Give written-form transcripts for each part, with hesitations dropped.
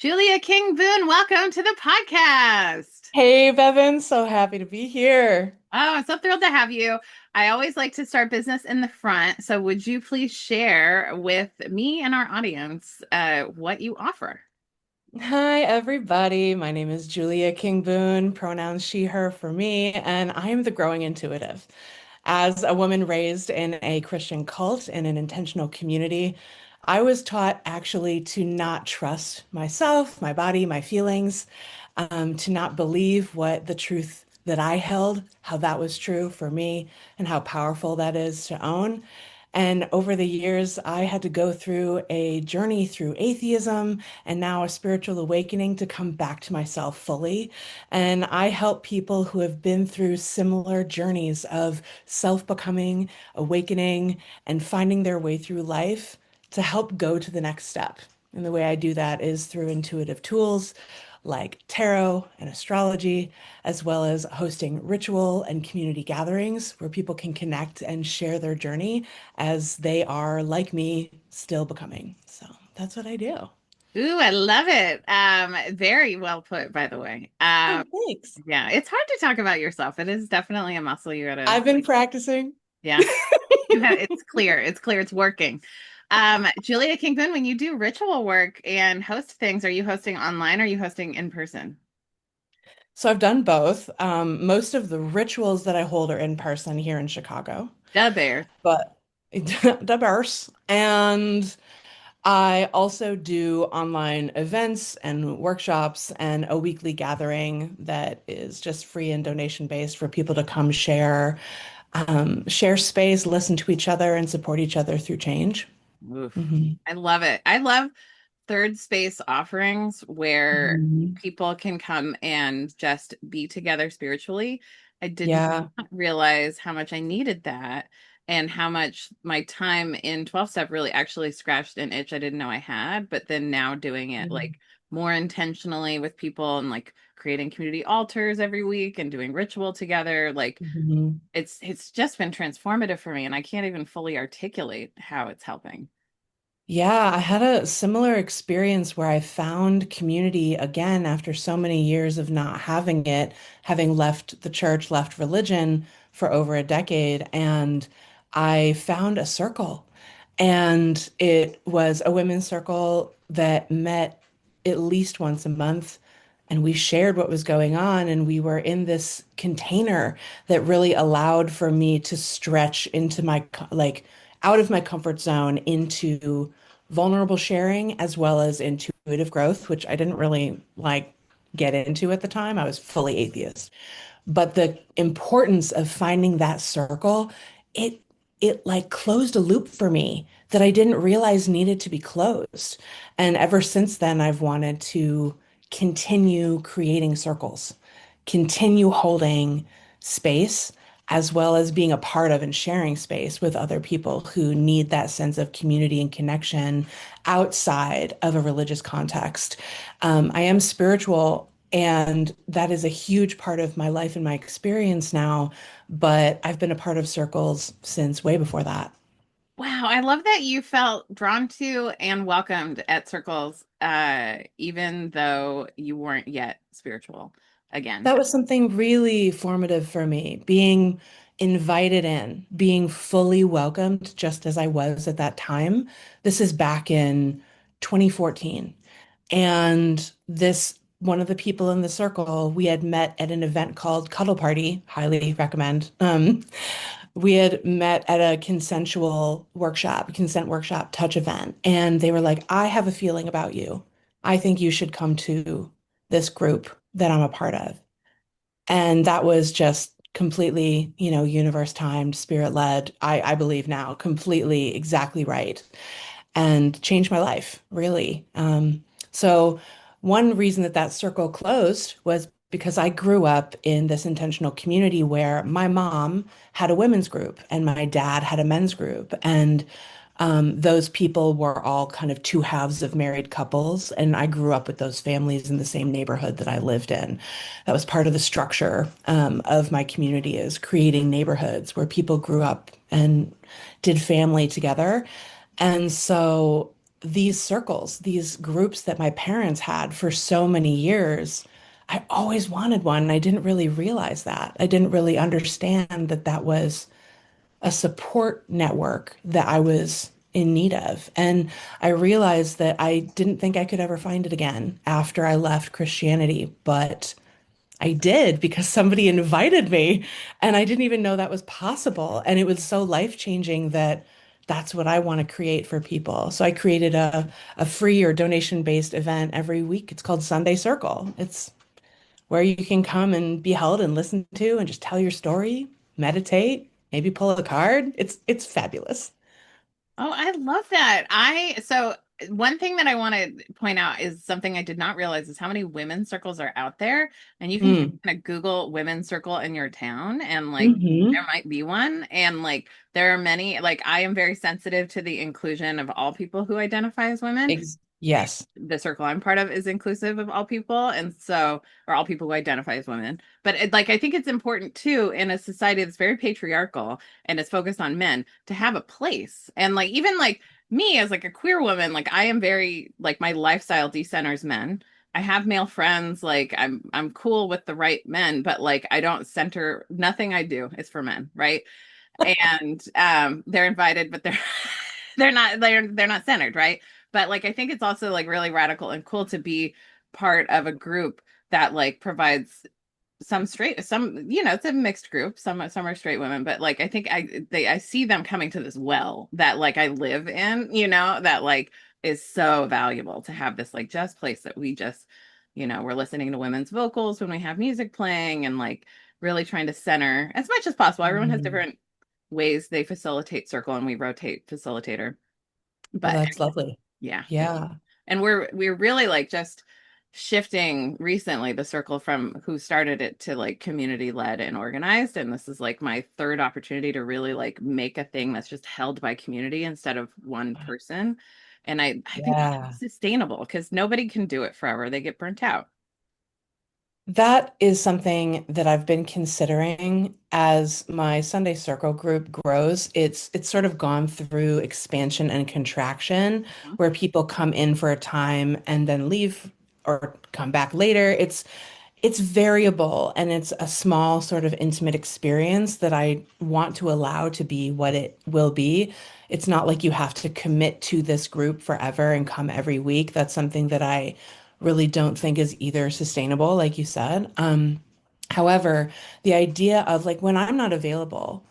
Julia King Boone, welcome to the podcast. Hey, Bevin, so happy to be here. Oh, I'm so thrilled to have you. I always like to start business in the front. So, would you please share with me and our audience what you offer? Hi, everybody. My name is Julia King Boone, pronouns she, her for me, and I am the growing intuitive. As a woman raised in a Christian cult in an intentional community, I was taught actually to not trust myself, my body, my feelings, to not believe what the truth that I held, how that was true for me, and how powerful that is to own. And over the years, I had to go through a journey through atheism and now a spiritual awakening to come back to myself fully. And I help people who have been through similar journeys of self-becoming, awakening, and finding their way through life to help go to the next step. And the way I do that is through intuitive tools like tarot and astrology, as well as hosting ritual and community gatherings where people can connect and share their journey as they are, like me, still becoming. So that's what I do. Ooh, I love it. Very well put, by the way. Oh, thanks. Yeah, it's hard to talk about yourself. It is definitely a muscle you gotta, I've been practicing. yeah, it's clear. It's clear it's working. Julia King Boone, when you do ritual work and host things, are you hosting online or are you hosting in person? So I've done both. Most of the rituals that I hold are in person here in Chicago, The Bear. but diverse. And I also do online events and workshops and a weekly gathering that is just free and donation based for people to come share space, listen to each other, and support each other through change. Oof. Mhm. I love it. I love third space offerings where Mhm. people can come and just be together spiritually. I did Yeah. not realize how much I needed that and how much my time in 12 step really actually scratched an itch I didn't know I had. But then now doing it like more intentionally with people and like creating community altars every week and doing ritual together, like Mhm. it's just been transformative for me and I can't even fully articulate how it's helping. Yeah, I had a similar experience where I found community again after so many years of not having it, having left the church, left religion for over a decade, and I found a circle. And it was a women's circle that met at least once a month. And we shared what was going on, and we were in this container that really allowed for me to stretch into like out of my comfort zone into vulnerable sharing as well as intuitive growth, which I didn't really like get into at the time. I was fully atheist. But the importance of finding that circle, it it like closed a loop for me that I didn't realize needed to be closed. And ever since then, I've wanted to continue creating circles, continue holding space, as well as being a part of and sharing space with other people who need that sense of community and connection outside of a religious context. I am spiritual, and that is a huge part of my life and my experience now, but I've been a part of circles since way before that. Wow, I love that you felt drawn to and welcomed at circles, even though you weren't yet spiritual again. That was something really formative for me, being invited in, being fully welcomed just as I was at that time. This is back in 2014. And this one of the people in the circle, we had met at an event called Cuddle Party, highly recommend. We had met at a consent workshop, touch event, and they were like, I have a feeling about you. I think you should come to this group that I'm a part of. And that was just completely, universe timed, spirit led. I believe now, completely exactly right, and changed my life, really. So one reason that that circle closed was because I grew up in this intentional community where my mom had a women's group and my dad had a men's group. And those people were all kind of two halves of married couples. And I grew up with those families in the same neighborhood that I lived in. That was part of the structure of my community is creating neighborhoods where people grew up and did family together. And so these circles, these groups that my parents had for so many years, I always wanted one. And I didn't really realize that. I didn't really understand that that was a support network that I was in need of. And I realized that I didn't think I could ever find it again after I left Christianity, but I did because somebody invited me and I didn't even know that was possible. And it was so life-changing that that's what I want to create for people. So I created a free or donation-based event every week. It's called Sunday Circle. It's where you can come and be held and listen to and just tell your story, meditate, maybe pull a card. It's fabulous. Oh, I love that. So one thing that I want to point out is something I did not realize is how many women's circles are out there. And you can just Mm. kind of Google women's circle in your town and like there Hmm. might be one. And like there are many, like I am very sensitive to the inclusion of all people who identify as women. Yes. The circle I'm part of is inclusive of all people, and so, or all people who identify as women. But like, I think it's important too in a society that's very patriarchal and is focused on men to have a place. And like, even like me as like a queer woman, like I am very like my lifestyle decenters men. I have male friends, like I'm cool with the right men, but like I don't center nothing I do is for men, right? And they're invited but they're they're not centered, right? But like I think it's also like really radical and cool to be part of a group that like provides some straight, some, you know, it's a mixed group, some are straight women, but like I think I see them coming to this well that like I live in, you know, that like is so valuable to have this like just place that we just, you know, we're listening to women's vocals when we have music playing and like really trying to center as much as possible. Everyone has Mm. different ways they facilitate circle and we rotate facilitator. Well, But that's lovely. yeah, Yeah. and we're really like just shifting recently the circle from who started it to like community led and organized. And this is like my third opportunity to really like make a thing that's just held by community instead of one person. And I think Yeah. it's sustainable because nobody can do it forever. They get burnt out. That is something that I've been considering as my Sunday Circle group grows. It's sort of gone through expansion and contraction where people come in for a time and then leave or come back later. It's variable and it's a small sort of intimate experience that I want to allow to be what it will be. It's not like you have to commit to this group forever and come every week. That's something that I really don't think is either sustainable, like you said. However, the idea of like when I'm not available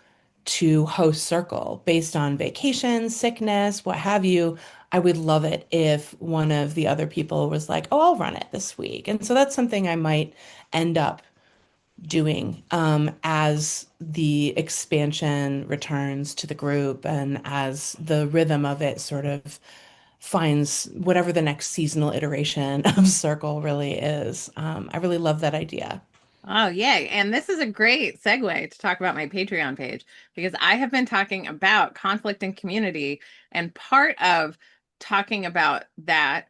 to host Circle based on vacation, sickness, what have you, I would love it if one of the other people was like, oh, I'll run it this week. And so that's something I might end up doing as the expansion returns to the group and as the rhythm of it sort of finds whatever the next seasonal iteration of Circle really is. I really love that idea. Oh, yay. And this is a great segue to talk about my Patreon page because I have been talking about conflict and community. And part of talking about that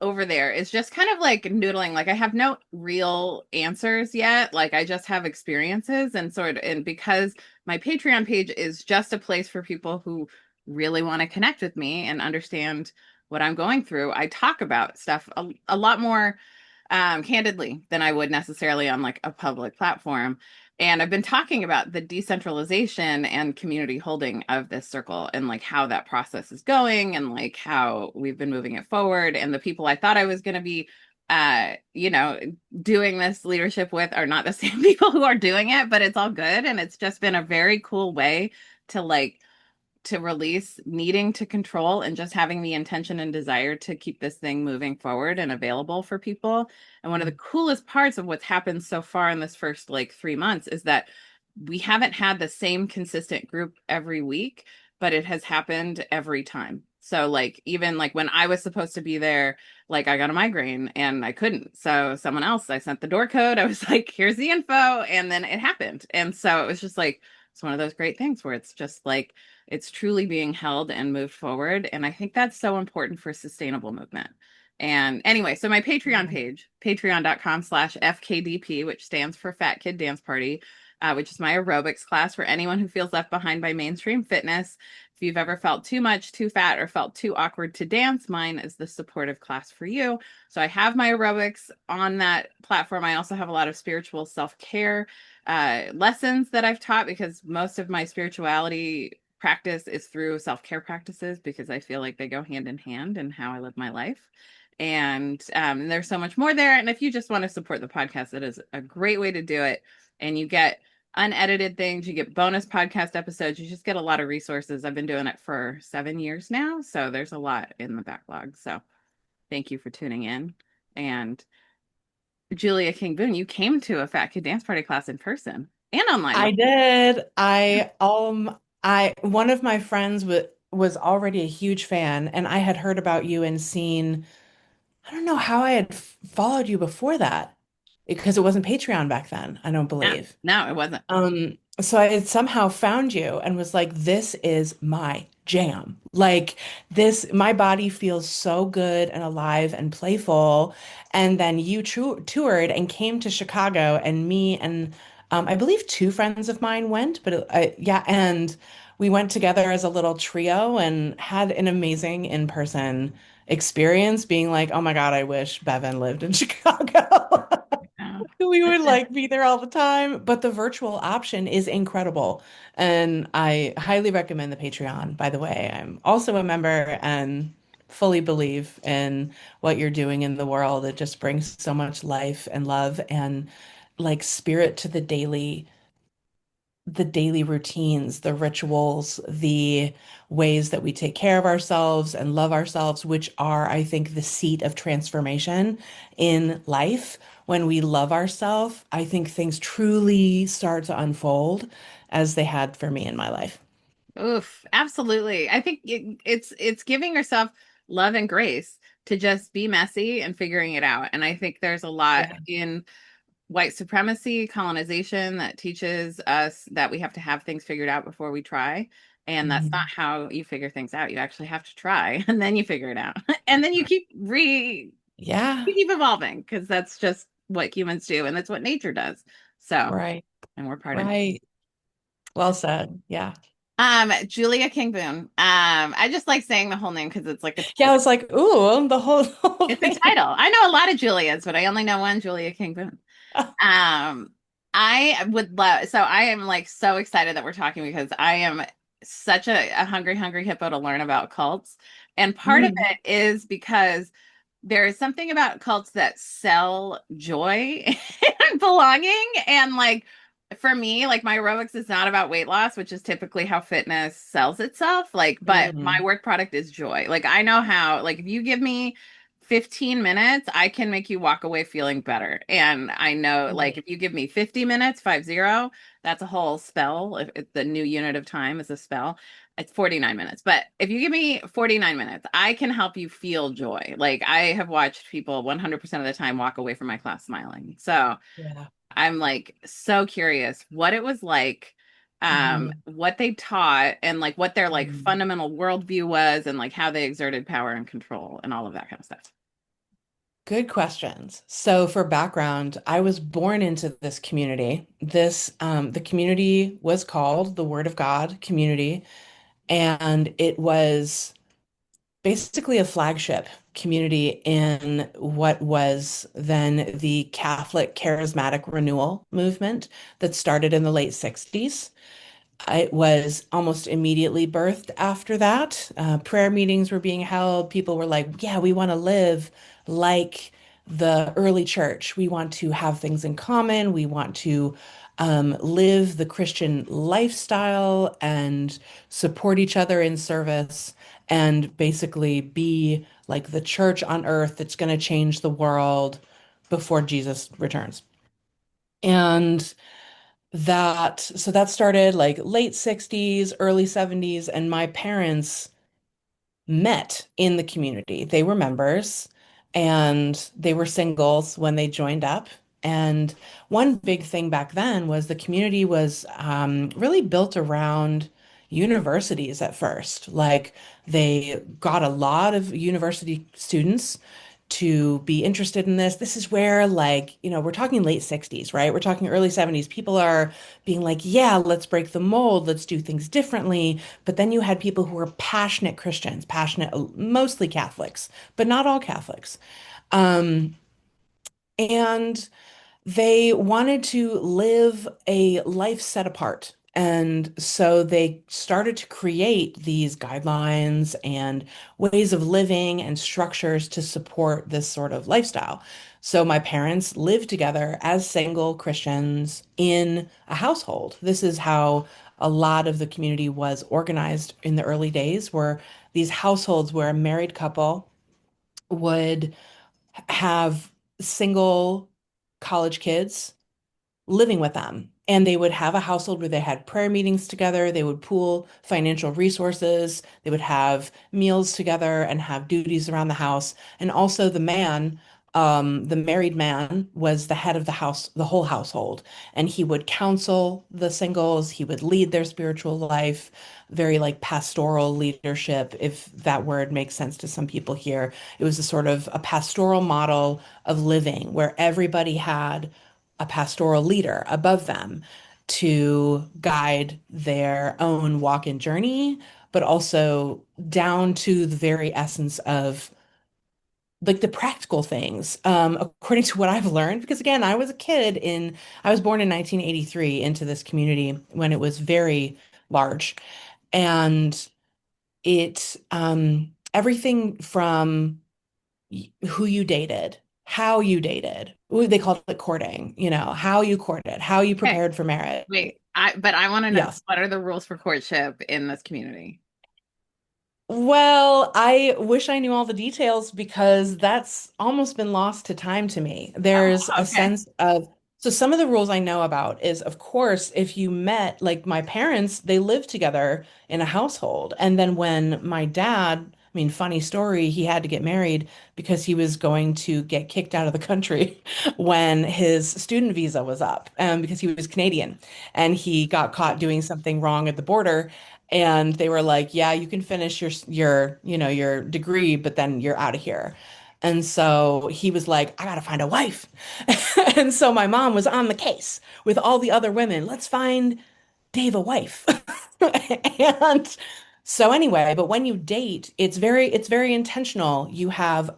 over there is just kind of like noodling. Like I have no real answers yet. Like I just have experiences and because my Patreon page is just a place for people who really want to connect with me and understand what I'm going through, I talk about stuff a lot more candidly than I would necessarily on like a public platform. And I've been talking about the decentralization and community holding of this circle and like how that process is going and like how we've been moving it forward. And the people I thought I was going to be, you know, doing this leadership with are not the same people who are doing it, but it's all good. And it's just been a very cool way to like to release needing to control and just having the intention and desire to keep this thing moving forward and available for people. And one of the coolest parts of what's happened so far in this first like 3 months is that we haven't had the same consistent group every week, but it has happened every time. So like even like when I was supposed to be there, like I got a migraine and I couldn't. So someone else, I sent the door code. I was like, here's the info. And then it happened. And so it was just like, it's one of those great things where it's just like it's truly being held and moved forward. And I think that's so important for sustainable movement. And anyway, so my Patreon page, patreon.com/FKDP, which stands for Fat Kid Dance Party, which is my aerobics class for anyone who feels left behind by mainstream fitness. If you've ever felt too much, too fat, or felt too awkward to dance, mine is the supportive class for you. So I have my aerobics on that platform. I also have a lot of spiritual self-care lessons that I've taught, because most of my spirituality practice is through self-care practices, because I feel like they go hand in hand in how I live my life. And there's so much more there. And if you just want to support the podcast, it is a great way to do it. And you get unedited things, you get bonus podcast episodes, you just get a lot of resources. I've been doing it for 7 years now, so there's a lot in the backlog. So thank you for tuning in. And Julia King Boone, you came to a Fat Kid Dance Party class in person and online I before. did. I one of my friends was already a huge fan, and I had heard about you and seen, I don't know how I had followed you before that because it wasn't Patreon back then, I don't No, believe. no, it wasn't. So I had somehow found you and was like, this is my jam. Like this, my body feels so good and alive and playful. And then you toured and came to Chicago, and me and I believe two friends of mine went, but yeah, and we went together as a little trio and had an amazing in-person experience, being like, oh my God, I wish Bevin lived in Chicago. No. We would like be there all the time, but the virtual option is incredible. And I highly recommend the Patreon, by the way. I'm also a member and fully believe in what you're doing in the world. It just brings so much life and love and like spirit to the daily routines, the rituals, the ways that we take care of ourselves and love ourselves, which are, I think, the seat of transformation in life. When we love ourselves, I think things truly start to unfold as they had for me in my life. Oof, absolutely. I think it's giving yourself love and grace to just be messy and figuring it out. And I think there's a lot Yeah. in white supremacy, colonization that teaches us that we have to have things figured out before we try. And that's not Mhm. how you figure things out. You actually have to try and then you figure it out. And then Yeah. you keep evolving, because that's just what humans do and that's what nature does. So, Right. and we're part of it. Right. Well said. Yeah. Julia King Boone. I just like saying the whole name because it's like Yeah, I was like, ooh, the whole it's a thing. title. I know a lot of Julias, but I only know one Julia King Boone. Um, I would love, so I am like so excited that we're talking, because I am such a hungry, hungry hippo to learn about cults. And part of Mm, it is because there is something about cults that sell joy and belonging. And like for me, like my aerobics is not about weight loss, which is typically how fitness sells itself. Like, but my mm, work product is joy. Like I know how, like if you give me 15 minutes, I can make you walk away feeling better. And I know, like, mm. if you give me 50 minutes, 50, that's a whole spell. If the new unit of time is a spell, it's 49 minutes. But if you give me 49 minutes, I can help you feel joy. Like, I have watched people 100% of the time walk away from my class smiling. So Yeah. I'm like so curious what it was like, Mhm. what they taught, and like what their like Mhm. fundamental worldview was, and like how they exerted power and control and all of that kind of stuff. Good questions. So for background, I was born into this community. The community was called the Word of God Community, and it was basically a flagship community in what was then the Catholic Charismatic Renewal movement that started in the late 60s. It was almost immediately birthed after that. Prayer meetings were being held. People were like, yeah, we want to live like the early church. We want to have things in common. We want to live the Christian lifestyle and support each other in service and basically be like the church on earth that's going to change the world before Jesus returns. And so that started like late 60s, early 70s, and my parents met in the community. They were members and they were singles when they joined up. And one big thing back then was the community was really built around universities at first. Like they got a lot of university students to be interested in this. This is where, like, we're talking late 60s, right? We're talking early 70s. People are being like, yeah, let's break the mold, let's do things differently. But then you had people who were passionate Christians, passionate, mostly Catholics, but not all Catholics. Um, and they wanted to live a life set apart. And so they started to create these guidelines and ways of living and structures to support this sort of lifestyle. So my parents lived together as single Christians in a household. This is how a lot of the community was organized in the early days, were these households where a married couple would have single college kids living with them. And they would have a household where they had prayer meetings together. They would pool financial resources. They would have meals together and have duties around the house. And also the married man was the head of the house, the whole household. And he would counsel the singles. He would lead their spiritual life, very like pastoral leadership, if that word makes sense to some people here. It was a sort of a pastoral model of living where everybody had a pastoral leader above them to guide their own walk and journey, but also down to the very essence of like the practical things, according to what I've learned. Because again, I was born in 1983 into this community when it was very large. And everything from who you dated, how you dated. Ooh, they called it courting, how you courted, how you Okay, prepared for marriage. wait. But I want to know, Yes. what are the rules for courtship in this community? Well, I wish I knew all the details because that's almost been lost to time to me. There's Oh, a okay. sense of, so some of the rules I know about is, of course, if you met, like my parents, they lived together in a household. And then when my dad, I mean, funny story, he had to get married because he was going to get kicked out of the country when his student visa was up, because he was Canadian and he got caught doing something wrong at the border. And they were like, yeah, you can finish your degree, but then you're out of here. And so he was like, I gotta find a wife. And so my mom was on the case with all the other women. Let's find Dave a wife. And so anyway, but when you date, it's very intentional. You have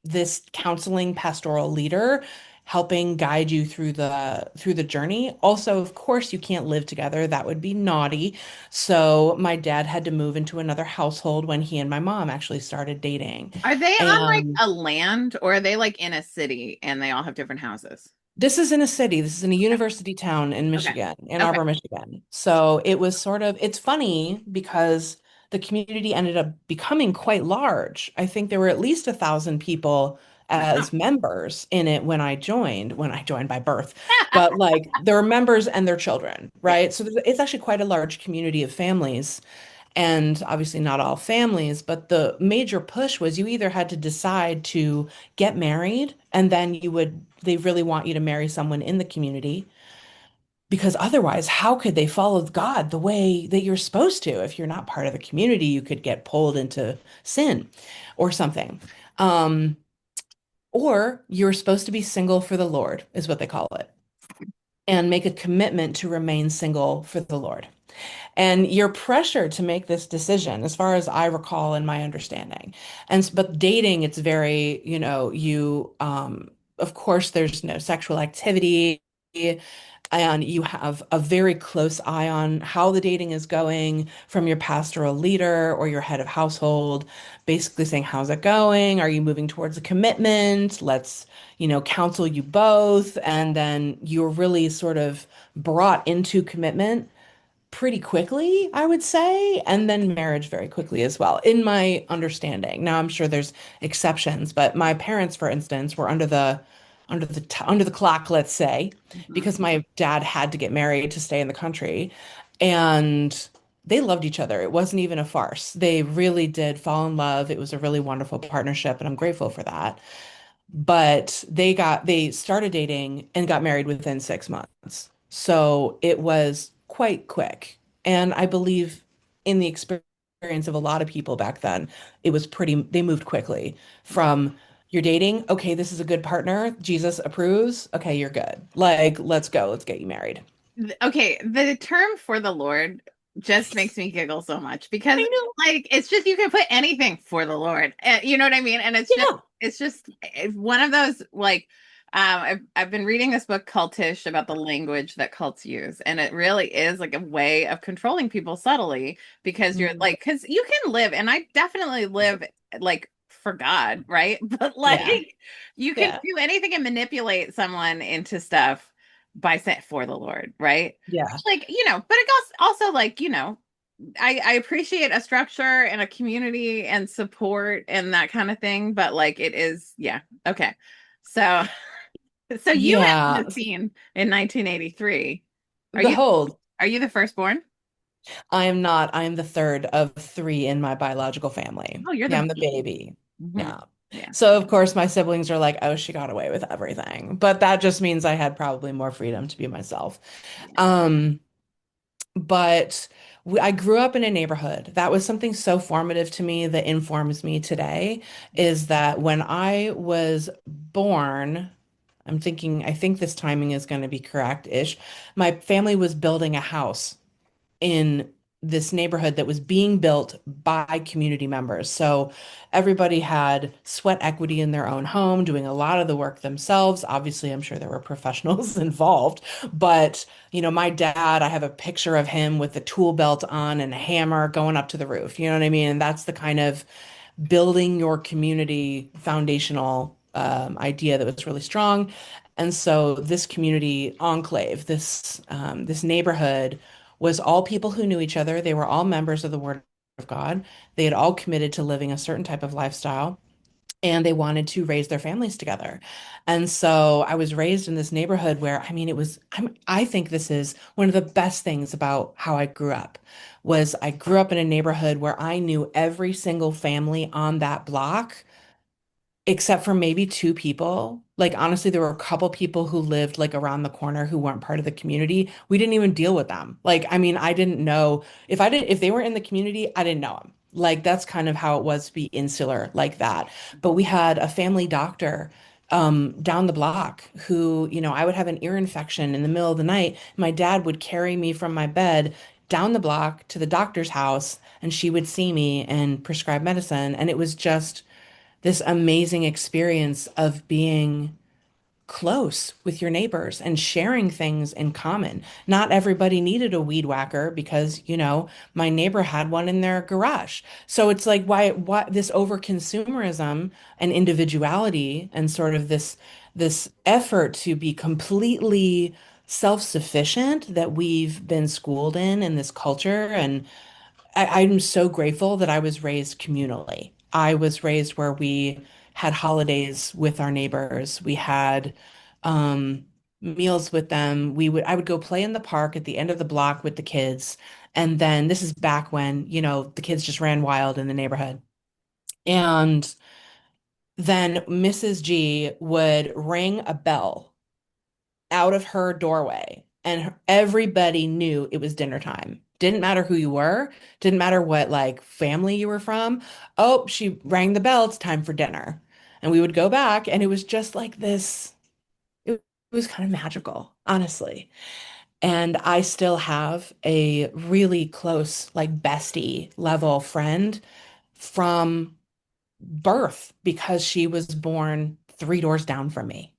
this counseling pastoral leader helping guide you through the journey. Also, of course, you can't live together. That would be naughty. So my dad had to move into another household when he and my mom actually started dating. Are they on like And a land, or are they like in a city and they all have different houses? this is in a city. This is in a university town in Okay. Michigan, Ann Okay. Arbor, Michigan. So it was sort of, it's funny because the community ended up becoming quite large. I think there were at least 1,000 people Wow. as members in it when I joined by birth. But like there were members and their children, Yeah. right? So it's actually quite a large community of families. And obviously not all families, but the major push was you either had to decide to get married and then they really want you to marry someone in the community because otherwise, how could they follow God the way that you're supposed to? If you're not part of the community, you could get pulled into sin or something. Um, or you're supposed to be single for the Lord, is what they call it, and make a commitment to remain single for the Lord. And you're pressured to make this decision, as far as I recall in my understanding. But dating, it's very, of course, there's no sexual activity, and you have a very close eye on how the dating is going from your pastoral leader or your head of household, basically saying, how's it going? Are you moving towards a commitment? Let's, counsel you both. And then you're really sort of brought into commitment pretty quickly, I would say, and then marriage very quickly as well, in my understanding. Now, I'm sure there's exceptions, but my parents, for instance, were under the clock, let's say, Mhm. because my dad had to get married to stay in the country, and they loved each other. It wasn't even a farce. They really did fall in love. It was a really wonderful partnership, and I'm grateful for that. But they started dating and got married within 6 months. So it was quite quick. And I believe in the experience of a lot of people back then, they moved quickly from You're dating? Okay, this is a good partner. Jesus approves. Okay, you're good. Like, let's go. Let's get you married. Okay, the term for the Lord just makes me giggle so much because I know. like it's just you can put anything for the Lord. You know what I mean? And Yeah. it's just it's one of those like I've been reading this book Cultish about the language that cults use, and it really is like a way of controlling people subtly because you're Mm, like because you can live, and I definitely live like for God, right? But like yeah. you can Yeah. do anything and manipulate someone into stuff by set for the Lord, right? Yeah. Like, but it goes also like, I appreciate a structure and a community and support and that kind of thing, but like it is, yeah. Okay. So so you Yeah. entered the scene in 1983. Are you Behold, are you the firstborn? I am not. I am the third of three in my biological family. Oh, you're Yeah, the I'm the baby. baby. Hmm. Yeah. Yeah. So, of course, my siblings are like, oh, she got away with everything. But that just means I had probably more freedom to be myself. Yeah. Um, but I grew up in a neighborhood. That was something so formative to me that informs me today is that when I was born, I think this timing is going to be correct-ish. My family was building a house in this neighborhood that was being built by community members. So everybody had sweat equity in their own home, doing a lot of the work themselves. Obviously, I'm sure there were professionals involved, but my dad, I have a picture of him with a tool belt on and a hammer going up to the roof. You know what I mean? And that's the kind of building your community foundational idea that was really strong. And so this community enclave, this neighborhood was all people who knew each other. They were all members of the Word of God. They had all committed to living a certain type of lifestyle and they wanted to raise their families together. And so I was raised in this neighborhood where, I mean, I think this is one of the best things about how I grew up was I grew up in a neighborhood where I knew every single family on that block except for maybe two people. Like honestly, there were a couple people who lived like around the corner who weren't part of the community. We didn't even deal with them. Like, I mean, I didn't know if they were in the community, I didn't know them. Like that's kind of how it was to be insular like that. But we had a family doctor down the block who, I would have an ear infection in the middle of the night. My dad would carry me from my bed down the block to the doctor's house, and she would see me and prescribe medicine. And it was just this amazing experience of being close with your neighbors and sharing things in common. Not everybody needed a weed whacker because, my neighbor had one in their garage. So it's like why this over consumerism and individuality and sort of this effort to be completely self-sufficient that we've been schooled in this culture and I'm so grateful that I was raised communally. I was raised where we had holidays with our neighbors. We had um, meals with them. I would go play in the park at the end of the block with the kids. And then this is back when, the kids just ran wild in the neighborhood. And then Mrs. G would ring a bell out of her doorway and everybody knew it was dinner time. Didn't matter who you were, didn't matter what like family you were from. Oh, she rang the bell, it's time for dinner. And we would go back and it was just like this. It was kind of magical, honestly. And I still have a really close, like bestie level friend from birth because she was born three doors down from me.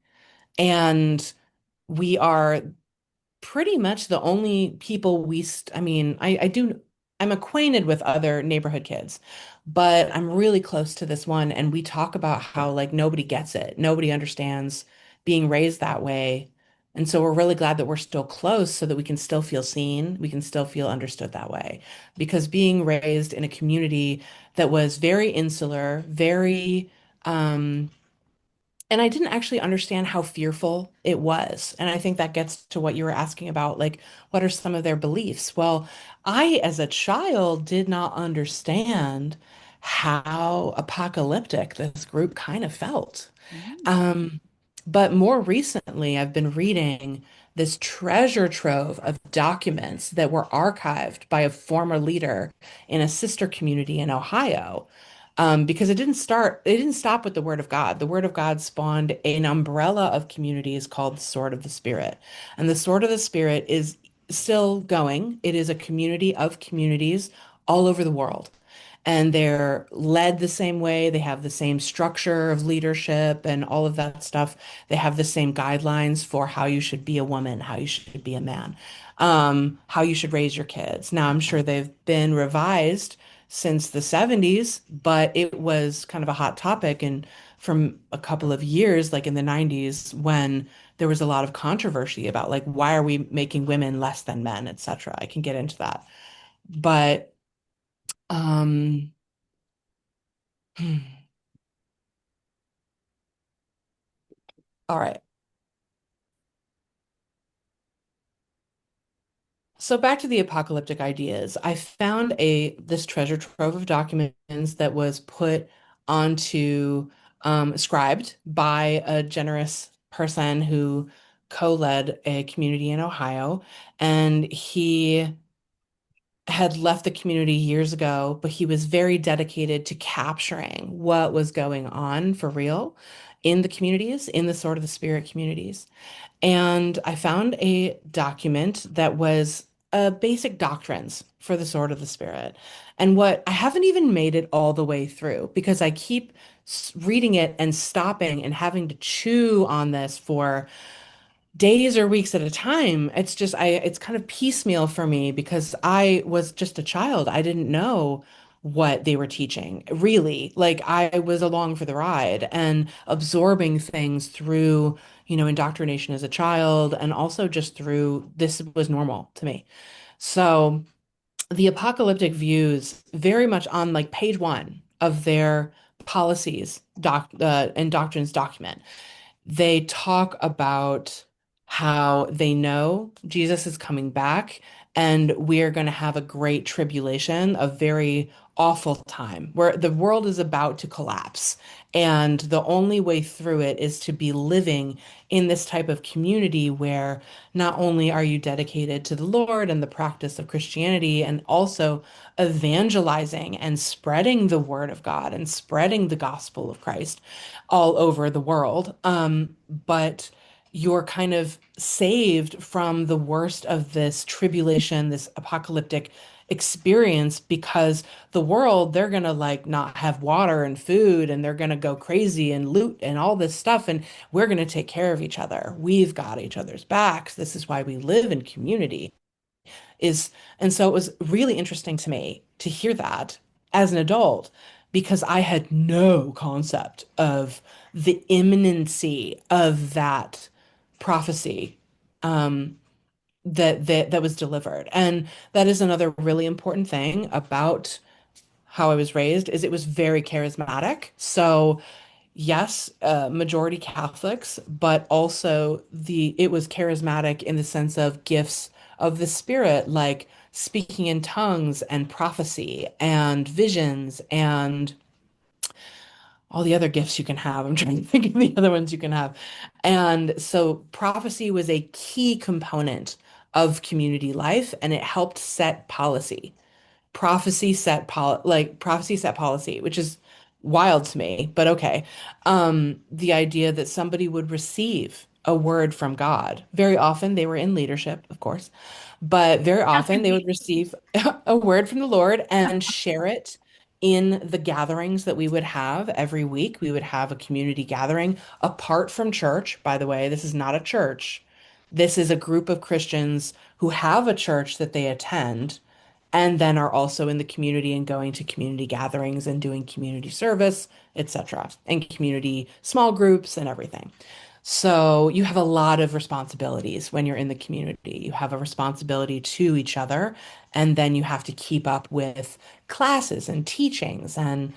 And we are pretty much the only people I mean, I'm acquainted with other neighborhood kids, but I'm really close to this one. And we talk about how like nobody gets it. Nobody understands being raised that way. And so we're really glad that we're still close so that we can still feel seen. We can still feel understood that way. Because being raised in a community that was very insular, very, um, and I didn't actually understand how fearful it was. And I think that gets to what you were asking about, like, what are some of their beliefs? Well, I, as a child, did not understand how apocalyptic this group kind of felt. Mm. Um, but more recently, I've been reading this treasure trove of documents that were archived by a former leader in a sister community in Ohio. Because it didn't stop with the Word of God. The Word of God spawned an umbrella of communities called the Sword of the Spirit. And the Sword of the Spirit is still going. It is a community of communities all over the world. And they're led the same way. They have the same structure of leadership and all of that stuff. They have the same guidelines for how you should be a woman, how you should be a man, how you should raise your kids. Now, I'm sure they've been revised since the 70s, but it was kind of a hot topic and from a couple of years, like in the 90s, when there was a lot of controversy about like why are we making women less than men, etc. I can get into that. But um all right. So back to the apocalyptic ideas. I found a this treasure trove of documents that was put onto scribed by a generous person who co-led a community in Ohio, and he had left the community years ago, but he was very dedicated to capturing what was going on for real in the communities, in the Sword of the Spirit communities. And I found a document that was basic doctrines for the Sword of the Spirit. And what I haven't even made it all the way through because I keep reading it and stopping and having to chew on this for days or weeks at a time. It's kind of piecemeal for me because I was just a child. I didn't know what they were teaching, really. Like I was along for the ride and absorbing things through, indoctrination as a child and also just through this was normal to me. So the apocalyptic views very much on like page one of their policies and doctrines document they talk about how they know Jesus is coming back and we are going to have a great tribulation, a very awful time where the world is about to collapse. And the only way through it is to be living in this type of community where not only are you dedicated to the Lord and the practice of Christianity, and also evangelizing and spreading the word of God and spreading the gospel of Christ all over the world. But you're kind of saved from the worst of this tribulation, this apocalyptic experience, because the world, they're going to like not have water and food and they're going to go crazy and loot and all this stuff. And we're going to take care of each other. We've got each other's backs. This is why we live in community is, and so it was really interesting to me to hear that as an adult because I had no concept of the imminency of that prophecy that was delivered. And that is another really important thing about how I was raised is it was very charismatic. So yes, majority Catholics, but also it was charismatic in the sense of gifts of the Spirit, like speaking in tongues and prophecy and visions and all the other gifts you can have. I'm trying to think of the other ones you can have. And so prophecy was a key component of community life, and it helped set policy prophecy set policy, which is wild to me, but okay. The idea that somebody would receive a word from God. Very often they were in leadership, of course, but very Sounds often like they would me. receive a word from the Lord and share it in the gatherings that we would have every week. We would have a community gathering apart from church. By the way, this is not a church. This is a group of Christians who have a church that they attend and then are also in the community and going to community gatherings and doing community service, etc., and community small groups and everything. So you have a lot of responsibilities when you're in the community. You have a responsibility to each other, and then you have to keep up with classes and teachings and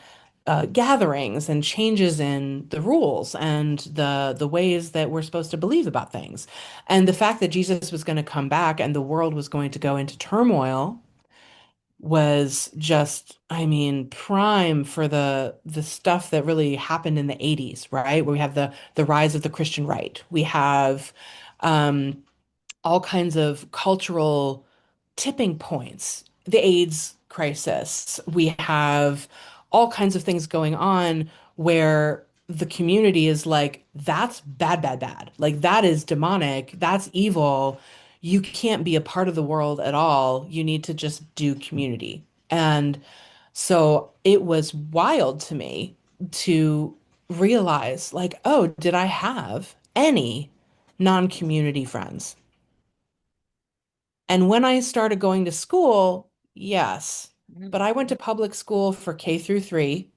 gatherings and changes in the rules and the ways that we're supposed to believe about things. And the fact that Jesus was going to come back and the world was going to go into turmoil was just, I mean, prime for the stuff that really happened in the 80s, right? Where we have the rise of the Christian right. We have um, all kinds of cultural tipping points, the AIDS crisis. We have all kinds of things going on where the community is like, that's bad, bad, bad. Like, that is demonic. That's evil. You can't be a part of the world at all. You need to just do community. And so it was wild to me to realize, like, oh, did I have any non-community friends? And when I started going to school, yes. But I went to public school for K through 3.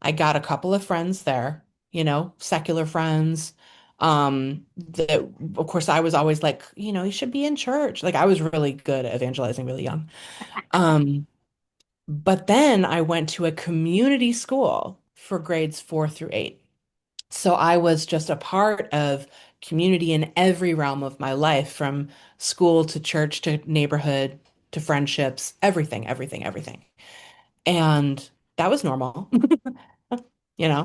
I got a couple of friends there, secular friends. That of course I was always like, you should be in church. Like I was really good at evangelizing really young. Um, but then I went to a community school for grades 4 through 8. So I was just a part of community in every realm of my life, from school to church to neighborhood to friendships, everything, everything, everything. And that was normal.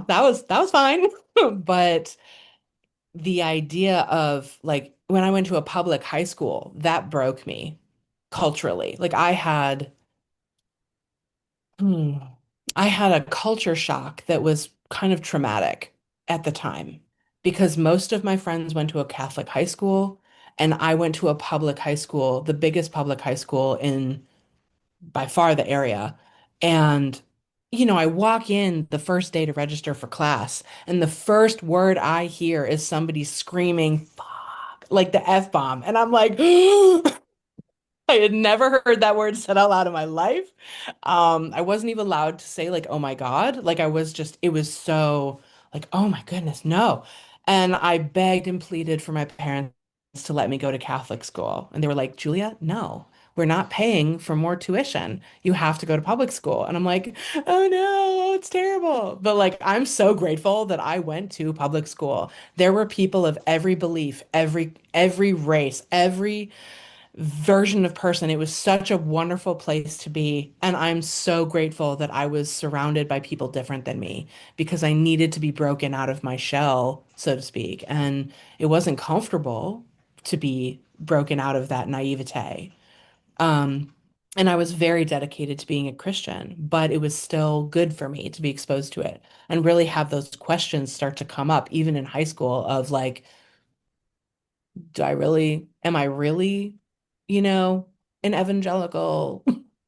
That was fine. But the idea of like when I went to a public high school, that broke me culturally. Like hmm, I had a culture shock that was kind of traumatic at the time because most of my friends went to a Catholic high school and I went to a public high school, the biggest public high school in by far the area. And, I walk in the first day to register for class, and the first word I hear is somebody screaming, fuck, like the F-bomb. And I'm like, I had never heard that word said out loud in my life. I wasn't even allowed to say like, oh my God. Like I was just, it was so like, oh my goodness, no. And I begged and pleaded for my parents to let me go to Catholic school. And they were like, Julia, no, we're not paying for more tuition. You have to go to public school. And I'm like, oh no, it's terrible. But like, I'm so grateful that I went to public school. There were people of every belief, every race, every version of person. It was such a wonderful place to be. And I'm so grateful that I was surrounded by people different than me because I needed to be broken out of my shell, so to speak. And it wasn't comfortable to be broken out of that naivete. Um, and I was very dedicated to being a Christian, but it was still good for me to be exposed to it and really have those questions start to come up, even in high school, of like, am I really, you know, an evangelical?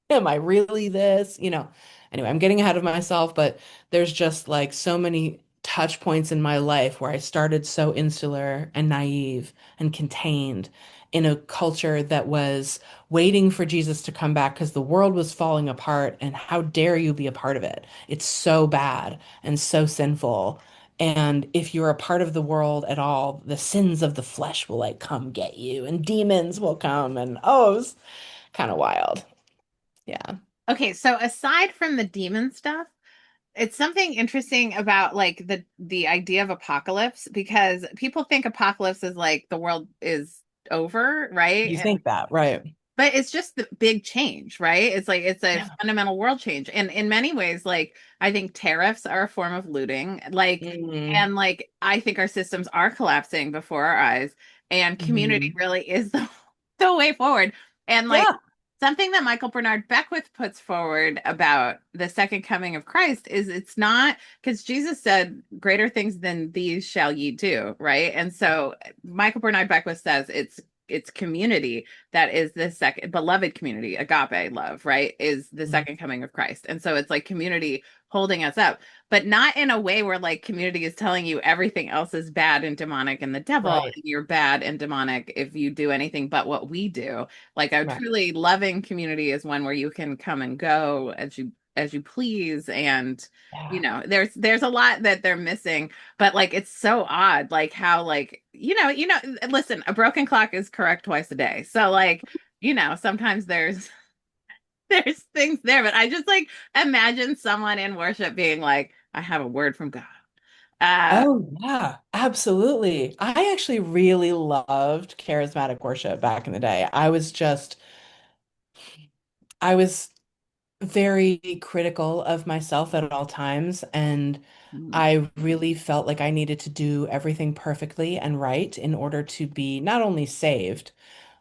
Am I really this? Anyway, I'm getting ahead of myself, but there's just like so many touch points in my life where I started so insular and naive and contained in a culture that was waiting for Jesus to come back because the world was falling apart. And how dare you be a part of it? It's so bad and so sinful. And if you're a part of the world at all, the sins of the flesh will like come get you, and demons will come, and oh, it's kind of wild. Yeah. Okay, so aside from the demon stuff, it's something interesting about like the idea of apocalypse because people think apocalypse is like the world is over, You right? think that, right? But it's just the big change, right? It's like it's a Yeah. fundamental world change. And in many ways, like I think tariffs are a form of looting. Mm, And like I think our systems are collapsing before our eyes. And community mhm. really is the way forward. And like Yeah. something that Michael Bernard Beckwith puts forward about the second coming of Christ is it's not because Jesus said, greater things than these shall ye do, right? And so Michael Bernard Beckwith says it's community that is the second beloved community, agape love, right? Is the Mhm. second coming of Christ. And so it's like community holding us up, but not in a way where like community is telling you everything else is bad and demonic and the devil, Right. and you're bad and demonic if you do anything but what we do. Like a Right. truly loving community is one where you can come and go as you please, and Yeah. there's a lot that they're missing, but like it's so odd like how like listen, a broken clock is correct twice a day, so like sometimes there's things there, but I just like imagine someone in worship being like, I have a word from God. uh Oh, yeah, absolutely. I actually really loved charismatic worship back in the day. I was very critical of myself at all times, and mm, I really felt like I needed to do everything perfectly and right in order to be not only saved,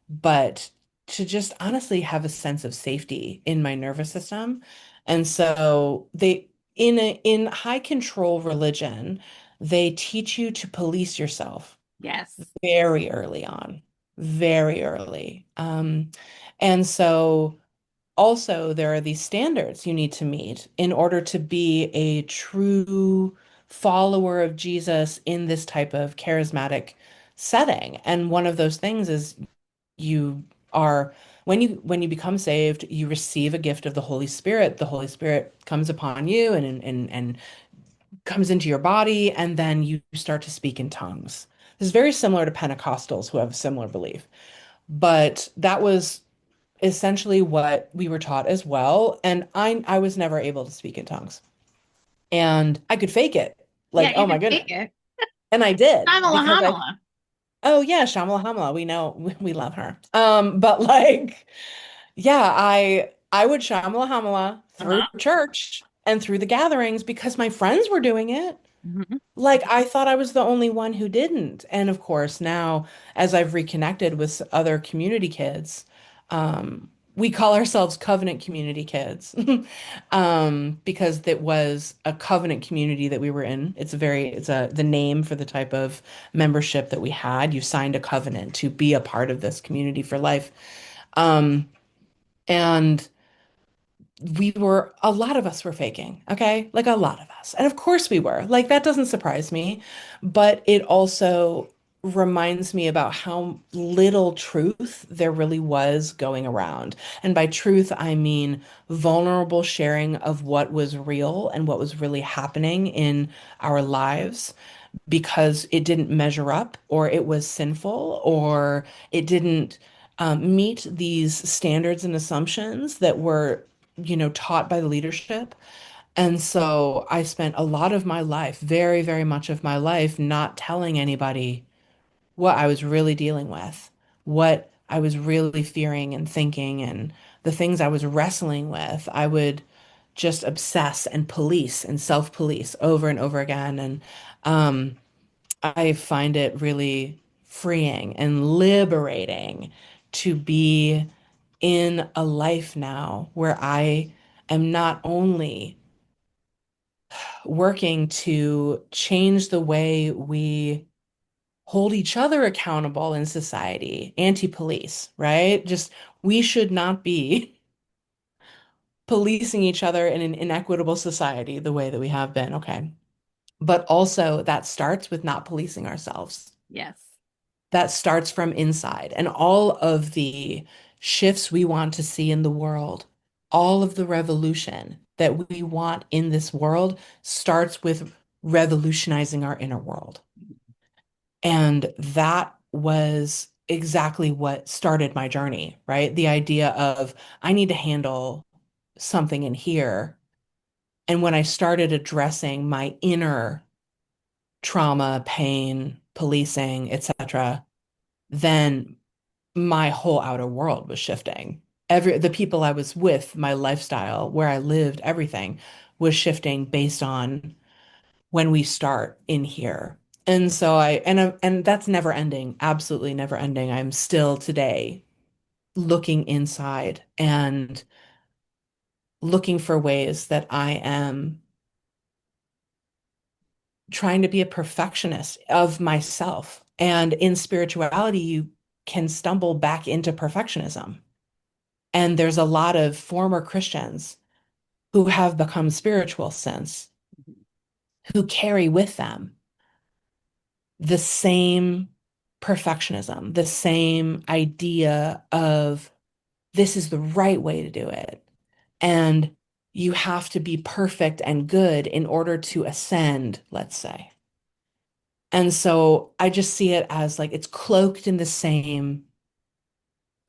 but to just honestly have a sense of safety in my nervous system. And so in high control religion, they teach you to police yourself Yes. very early on, very early. And so also there are these standards you need to meet in order to be a true follower of Jesus in this type of charismatic setting. And one of those things is you are when you become saved, you receive a gift of the Holy Spirit. The Holy Spirit comes upon you and comes into your body, and then you start to speak in tongues. This is very similar to Pentecostals who have a similar belief. But that was essentially what we were taught as well. And I was never able to speak in tongues. And I could fake it. Yeah, Like, you oh my can goodness. take it. And I did Hamala because I hamala. oh yeah, Shamala Hamala. We know we love her. But like, yeah, I would Shamala Hamala through Uh-huh. church and through the gatherings because my friends were doing it. Hmm. Like I thought I was the only one who didn't. And of course, now as I've reconnected with other community kids, we call ourselves covenant community kids. Because it was a covenant community that we were in. It's the name for the type of membership that we had. You signed a covenant to be a part of this community for life. Um, and a lot of us were faking, okay? Like a lot of us. And of course we were. Like that doesn't surprise me, but it also reminds me about how little truth there really was going around. And by truth, I mean vulnerable sharing of what was real and what was really happening in our lives because it didn't measure up or it was sinful or it didn't meet these standards and assumptions that were, taught by the leadership. And so I spent a lot of my life, very, very much of my life, not telling anybody what I was really dealing with, what I was really fearing and thinking, and the things I was wrestling with. I would just obsess and police and self-police over and over again. And I find it really freeing and liberating to be in a life now where I am not only working to change the way we hold each other accountable in society, anti-police, right? Just we should not be policing each other in an inequitable society the way that we have been, okay? But also that starts with not policing ourselves. Yes. That starts from inside. And all of the shifts we want to see in the world, all of the revolution that we want in this world starts with revolutionizing our inner world. And that was exactly what started my journey, right? The idea of I need to handle something in here. And when I started addressing my inner trauma, pain, policing, etc., then my whole outer world was shifting. The people I was with, my lifestyle, where I lived, everything was shifting based on when we start in here. And so and that's never ending, absolutely never ending. I'm still today looking inside and looking for ways that I am trying to be a perfectionist of myself. And in spirituality, you can stumble back into perfectionism. And there's a lot of former Christians who have become spiritual since, who carry with them the same perfectionism, the same idea of this is the right way to do it. And you have to be perfect and good in order to ascend, let's say. And so I just see it as like it's cloaked in the same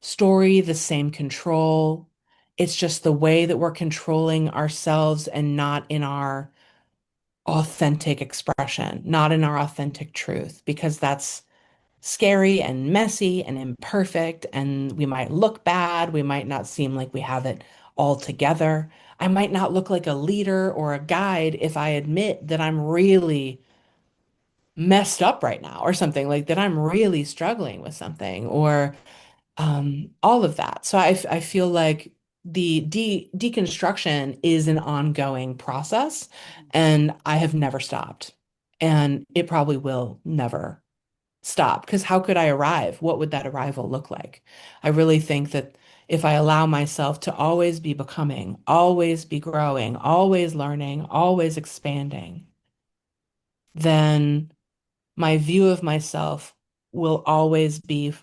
story, the same control. It's just the way that we're controlling ourselves and not in our authentic expression, not in our authentic truth, because that's scary and messy and imperfect. And we might look bad. We might not seem like we have it all together. I might not look like a leader or a guide if I admit that I'm really messed up right now or something like that. I'm really struggling with something or all of that. So I feel like the deconstruction is an ongoing process, and I have never stopped. And it probably will never stop because how could I arrive? What would that arrival look like? I really think that if I allow myself to always be becoming, always be growing, always learning, always expanding, then my view of myself will always be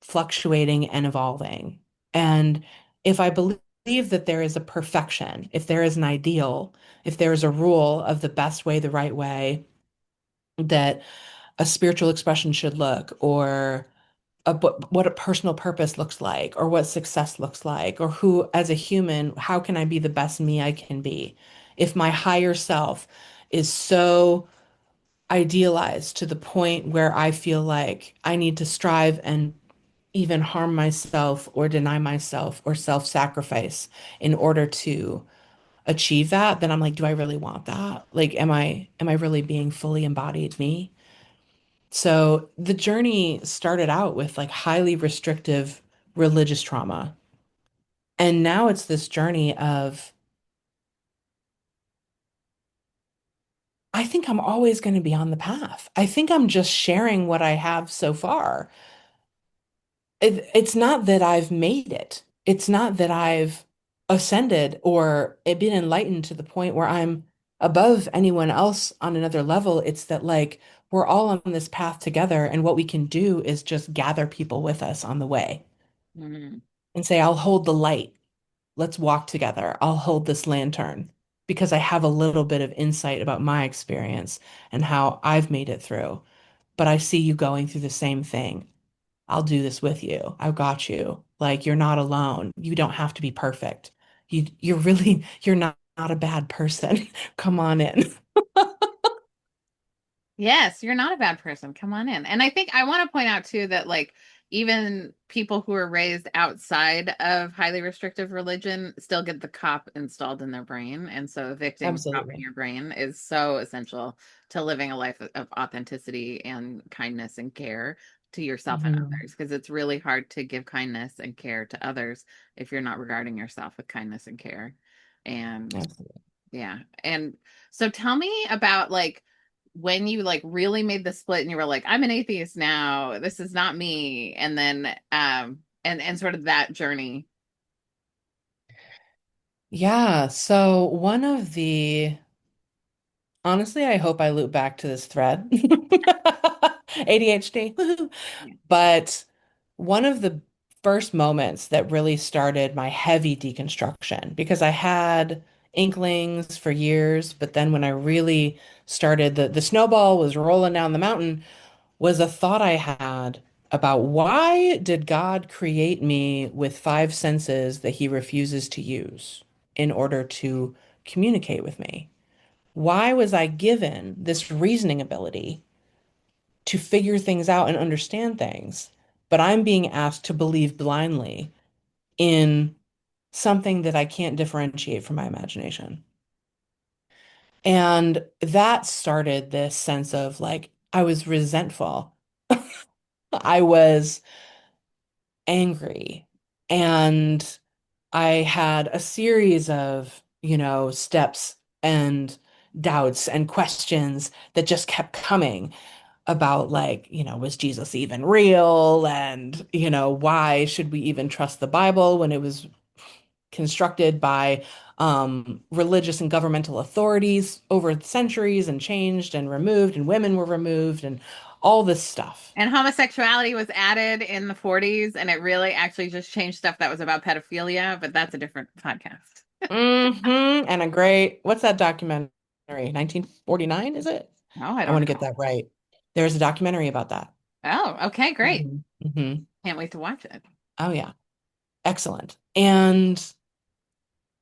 fluctuating and evolving. And if I believe that there is a perfection, if there is an ideal, if there is a rule of the best way, the right way, that a spiritual expression should look, or what a personal purpose looks like, or what success looks like, or who, as a human, how can I be the best me I can be? If my higher self is so idealized to the point where I feel like I need to strive and even harm myself or deny myself or self-sacrifice in order to achieve that, then I'm like, do I really want that? Like, am I really being fully embodied me? So the journey started out with like highly restrictive religious trauma. And now it's this journey of, I think I'm always going to be on the path. I think I'm just sharing what I have so far. It's not that I've made it. It's not that I've ascended or been enlightened to the point where I'm above anyone else on another level. It's that like we're all on this path together, and what we can do is just gather people with us on the way Mhm. and say, I'll hold the light. Let's walk together. I'll hold this lantern because I have a little bit of insight about my experience and how I've made it through. But I see you going through the same thing. I'll do this with you. I've got you. Like you're not alone. You don't have to be perfect. You're not a bad person. Come on in. Yes, you're not a bad person. Come on in. And I think I want to point out too that like even people who are raised outside of highly restrictive religion still get the cop installed in their brain. And so evicting the cop in Absolutely. your brain is so essential to living a life of authenticity and kindness and care to yourself and Hmm. others. Because it's really hard to give kindness and care to others if you're not regarding yourself with kindness and care. And Absolutely. yeah. And so tell me about like when you like really made the split and you were like, I'm an atheist now. This is not me. And then and sort of that journey. Yeah. So one of the honestly, I hope I loop back to this thread. ADHD. Woohoo. Yeah. But one of the first moments that really started my heavy deconstruction, because I had inklings for years, but then when I really started, the snowball was rolling down the mountain, was a thought I had about why did God create me with five senses that he refuses to use in order to communicate with me? Why was I given this reasoning ability to figure things out and understand things, but I'm being asked to believe blindly in something that I can't differentiate from my imagination? And that started this sense of like, I was resentful. I was angry. And I had a series of, steps and doubts and questions that just kept coming about like, was Jesus even real? And, why should we even trust the Bible when it was constructed by religious and governmental authorities over centuries and changed and removed, and women were removed, and all this stuff. And homosexuality was added in the 40s and it really actually just changed stuff that was about pedophilia, but that's a different podcast. And a great, what's that documentary? 1949, is it? Oh, I I don't want to get know. that right. There's a documentary about that. Oh, okay, great. Hmm. Can't wait to watch it. Oh, yeah. Excellent. And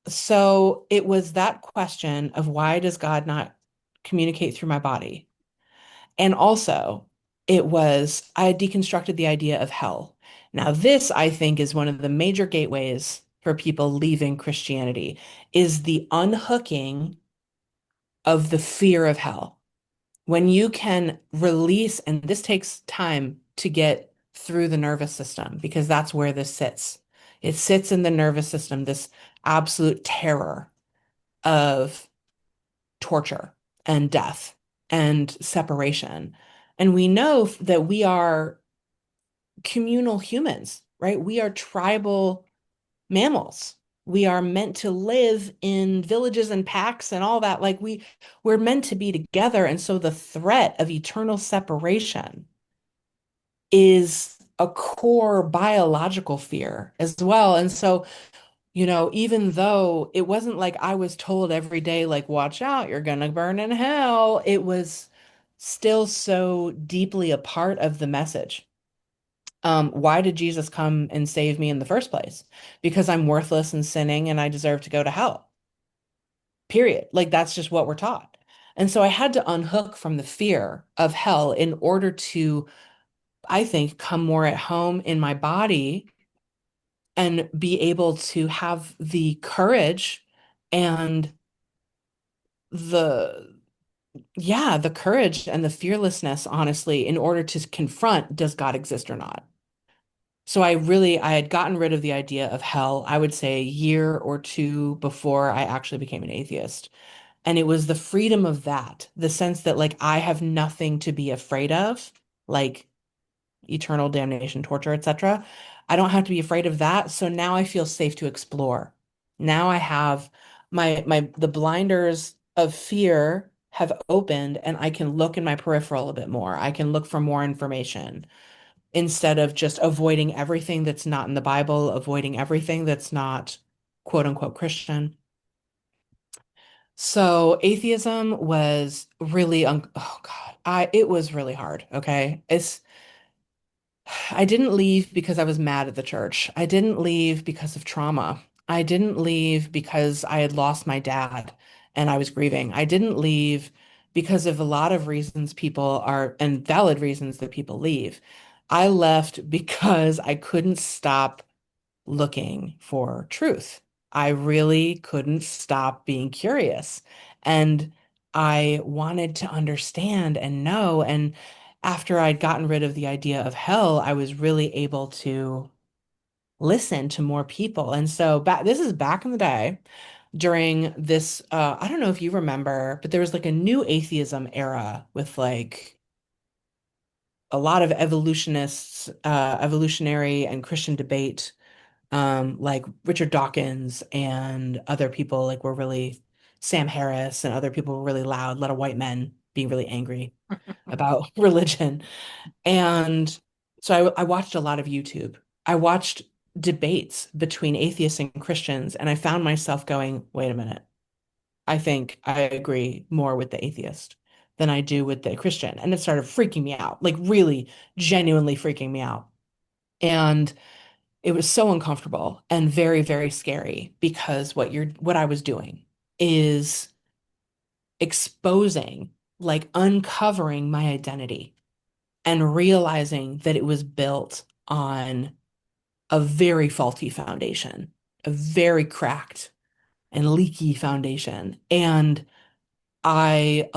so it was that question of why does God not communicate through my body? And also, it was, I had deconstructed the idea of hell. Now, this, I think, is one of the major gateways for people leaving Christianity, is the unhooking of the fear of hell. When you can release, and this takes time to get through the nervous system because that's where this sits. It sits in the nervous system, this absolute terror of torture and death and separation. And we know that we are communal humans, right? We are tribal mammals. We are meant to live in villages and packs and all that. Like we're meant to be together. And so the threat of eternal separation is a core biological fear as well. And so, even though it wasn't like I was told every day, like, watch out, you're gonna burn in hell, it was still so deeply a part of the message. Why did Jesus come and save me in the first place? Because I'm worthless and sinning and I deserve to go to hell. Period. Like that's just what we're taught. And so I had to unhook from the fear of hell in order to, I think, come more at home in my body and be able to have the courage and the yeah, the courage and the fearlessness, honestly, in order to confront, does God exist or not? So I had gotten rid of the idea of hell, I would say a year or two before I actually became an atheist. And it was the freedom of that, the sense that like I have nothing to be afraid of, like eternal damnation, torture, etc. I don't have to be afraid of that. So now I feel safe to explore. Now I have the blinders of fear have opened and I can look in my peripheral a bit more. I can look for more information instead of just avoiding everything that's not in the Bible, avoiding everything that's not quote unquote Christian. So atheism was really oh God, it was really hard, okay? I didn't leave because I was mad at the church. I didn't leave because of trauma. I didn't leave because I had lost my dad and I was grieving. I didn't leave because of a lot of reasons people are, and valid reasons that people leave. I left because I couldn't stop looking for truth. I really couldn't stop being curious. And I wanted to understand and know. And after I'd gotten rid of the idea of hell, I was really able to listen to more people. And so this is back in the day during this, I don't know if you remember, but there was like a new atheism era with like a lot of evolutionary and Christian debate, like Richard Dawkins and other people like were really Sam Harris and other people were really loud, a lot of white men being really angry about religion. And so I watched a lot of YouTube. I watched debates between atheists and Christians, and I found myself going, wait a minute, I think I agree more with the atheist than I do with the Christian. And it started freaking me out, like really genuinely freaking me out. And it was so uncomfortable and very, very scary because what I was doing is exposing, like uncovering my identity and realizing that it was built on a very faulty foundation, a very cracked and leaky foundation. And I'm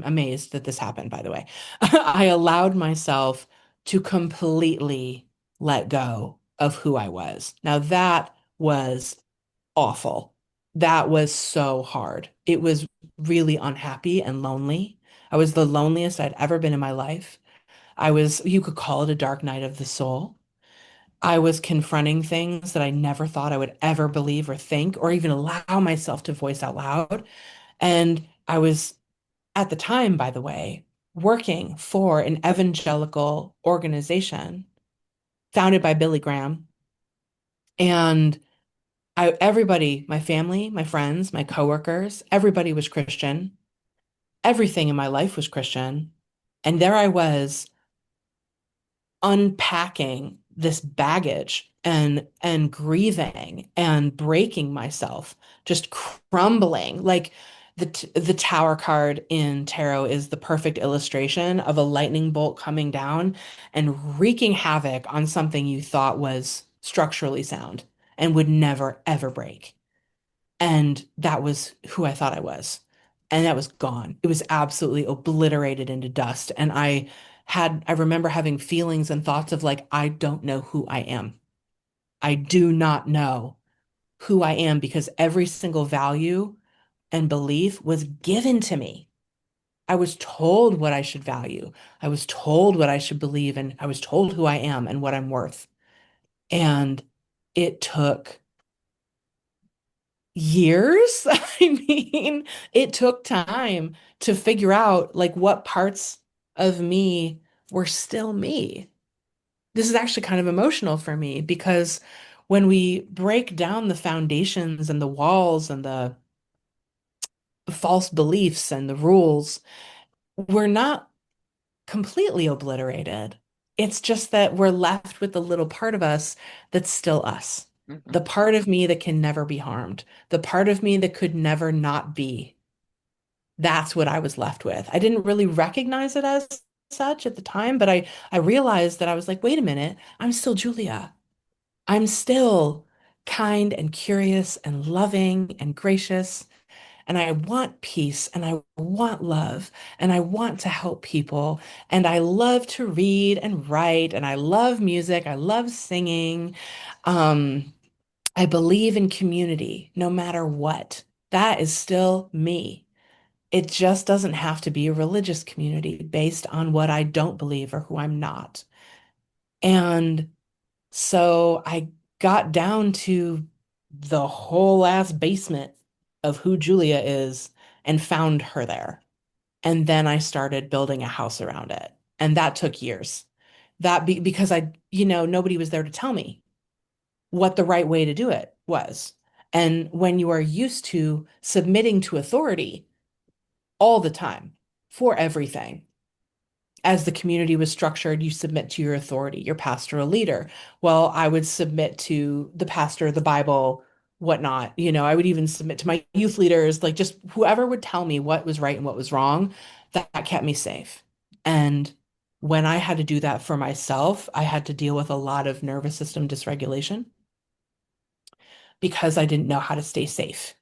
amazed that this happened, by the way. I allowed myself to completely let go of who I was. Now, that was awful. That was so hard. It was really unhappy and lonely. I was the loneliest I'd ever been in my life. You could call it a dark night of the soul. I was confronting things that I never thought I would ever believe or think or even allow myself to voice out loud. And I was at the time, by the way, working for an evangelical organization founded by Billy Graham. And everybody, my family, my friends, my coworkers, everybody was Christian. Everything in my life was Christian. And there I was unpacking this baggage and grieving and breaking myself, just crumbling. Like the tower card in tarot is the perfect illustration of a lightning bolt coming down and wreaking havoc on something you thought was structurally sound and would never ever break. And that was who I thought I was. And that was gone. It was absolutely obliterated into dust. And I remember having feelings and thoughts of like, I don't know who I am. I do not know who I am because every single value and belief was given to me. I was told what I should value. I was told what I should believe, and I was told who I am and what I'm worth. And it took years. I mean, it took time to figure out like what parts of me were still me. This is actually kind of emotional for me because when we break down the foundations and the walls and the false beliefs and the rules, we're not completely obliterated. It's just that we're left with the little part of us that's still us. Mhm. The part of me that can never be harmed. The part of me that could never not be. That's what I was left with. I didn't really recognize it as such at the time, but I realized that I was like, wait a minute, I'm still Julia. I'm still kind and curious and loving and gracious. And I want peace and I want love and I want to help people. And I love to read and write and I love music. I love singing. Um, I believe in community no matter what. That is still me. It just doesn't have to be a religious community based on what I don't believe or who I'm not. And so I got down to the whole ass basement of who Julia is and found her there. And then I started building a house around it. And that took years. Because nobody was there to tell me what the right way to do it was. And when you are used to submitting to authority all the time for everything, as the community was structured, you submit to your authority, your pastoral leader. Well, I would submit to the pastor, the Bible, whatnot. I would even submit to my youth leaders, like just whoever would tell me what was right and what was wrong. That kept me safe. And when I had to do that for myself, I had to deal with a lot of nervous system dysregulation because I didn't know how to stay safe.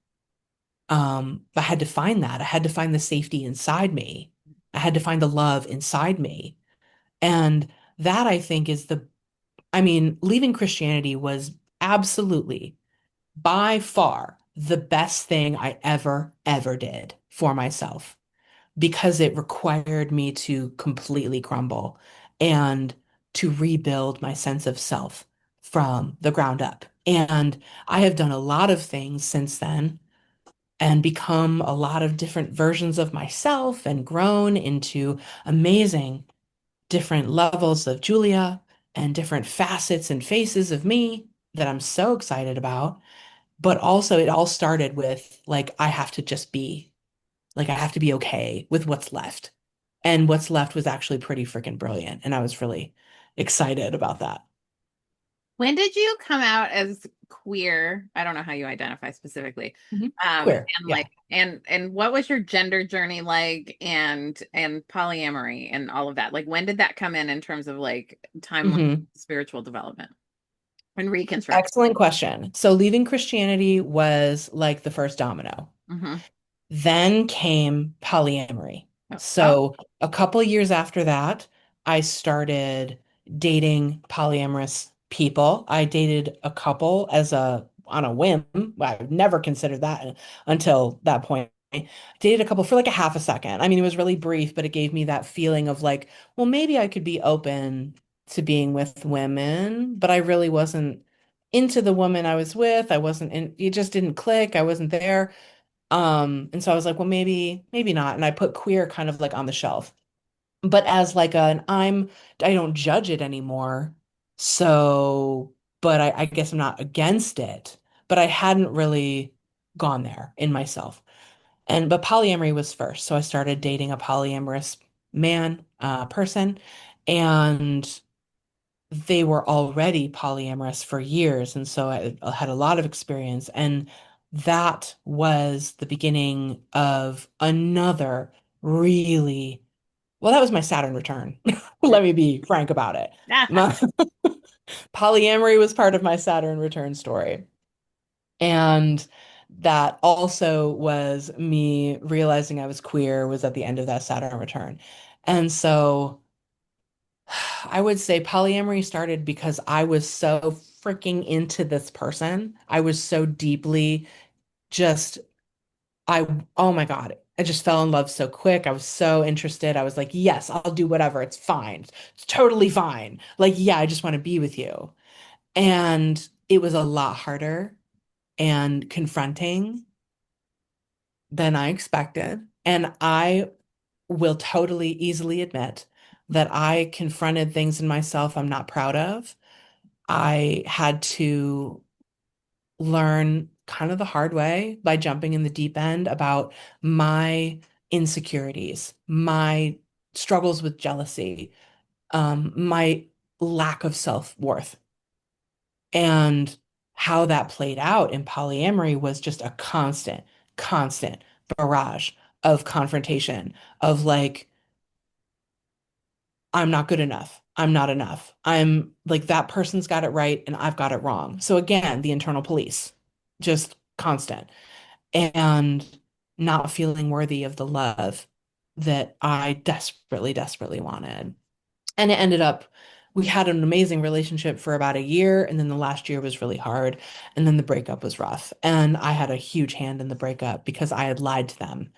I had to find that. I had to find the safety inside me. I had to find the love inside me. And that I think is leaving Christianity was absolutely by far the best thing I ever did for myself because it required me to completely crumble and to rebuild my sense of self from the ground up. And I have done a lot of things since then and become a lot of different versions of myself and grown into amazing different levels of Julia and different facets and faces of me that I'm so excited about. But also, it all started with like, I have to just be, like, I have to be okay with what's left. And what's left was actually pretty freaking brilliant. And I was really excited about that. When did you come out as queer? I don't know how you identify specifically. Mhm. Queer. And Yeah. like and what was your gender journey like and polyamory and all of that? Like when did that come in terms of like timeline hmm spiritual development and reconstruct? Excellent question. So leaving Christianity was like the first domino. Hmm. Then came polyamory. Oh, oh, So a couple years after that, I started dating polyamorous people. I dated a couple as a on a whim. I've never considered that until that point. Dated a couple for like a half a second. I mean, it was really brief, but it gave me that feeling of like, well, maybe I could be open to being with women, but I really wasn't into the woman I was with. I wasn't in, it just didn't click. I wasn't there. And so I was like, well, maybe not. And I put queer kind of like on the shelf. But as like I don't judge it anymore. So, but I guess I'm not against it. But I hadn't really gone there in myself. But polyamory was first. So I started dating a polyamorous person, and they were already polyamorous for years. And so I had a lot of experience. And that was the beginning of another really, well, that was my Saturn return. yeah. Let me be frank about it. Ah, My polyamory was part of my Saturn return story. And that also was me realizing I was queer was at the end of that Saturn return. And so I would say polyamory started because I was so freaking into this person. I was so deeply just, I, oh my God, I just fell in love so quick. I was so interested. I was like, yes, I'll do whatever. It's fine. It's totally fine. Like, yeah, I just want to be with you. And it was a lot harder and confronting than I expected. And I will totally easily admit that I confronted things in myself I'm not proud of. I had to learn kind of the hard way by jumping in the deep end about my insecurities, my struggles with jealousy, my lack of self-worth. And how that played out in polyamory was just a constant barrage of confrontation, of like, I'm not good enough. I'm not enough. I'm like, that person's got it right and I've got it wrong. So again, the internal police, just constant, and not feeling worthy of the love that I desperately wanted. And it ended up, we had an amazing relationship for about a year, and then the last year was really hard, and then the breakup was rough. And I had a huge hand in the breakup because I had lied to them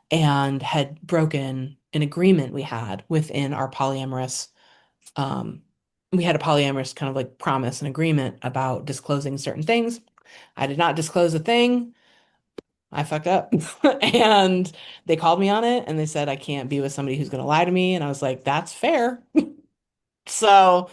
and had broken an agreement we had within our polyamorous, um, we had a polyamorous kind of like promise and agreement about disclosing certain things. I did not disclose a thing. I fucked up. And they called me on it and they said I can't be with somebody who's going to lie to me. And I was like, that's fair. So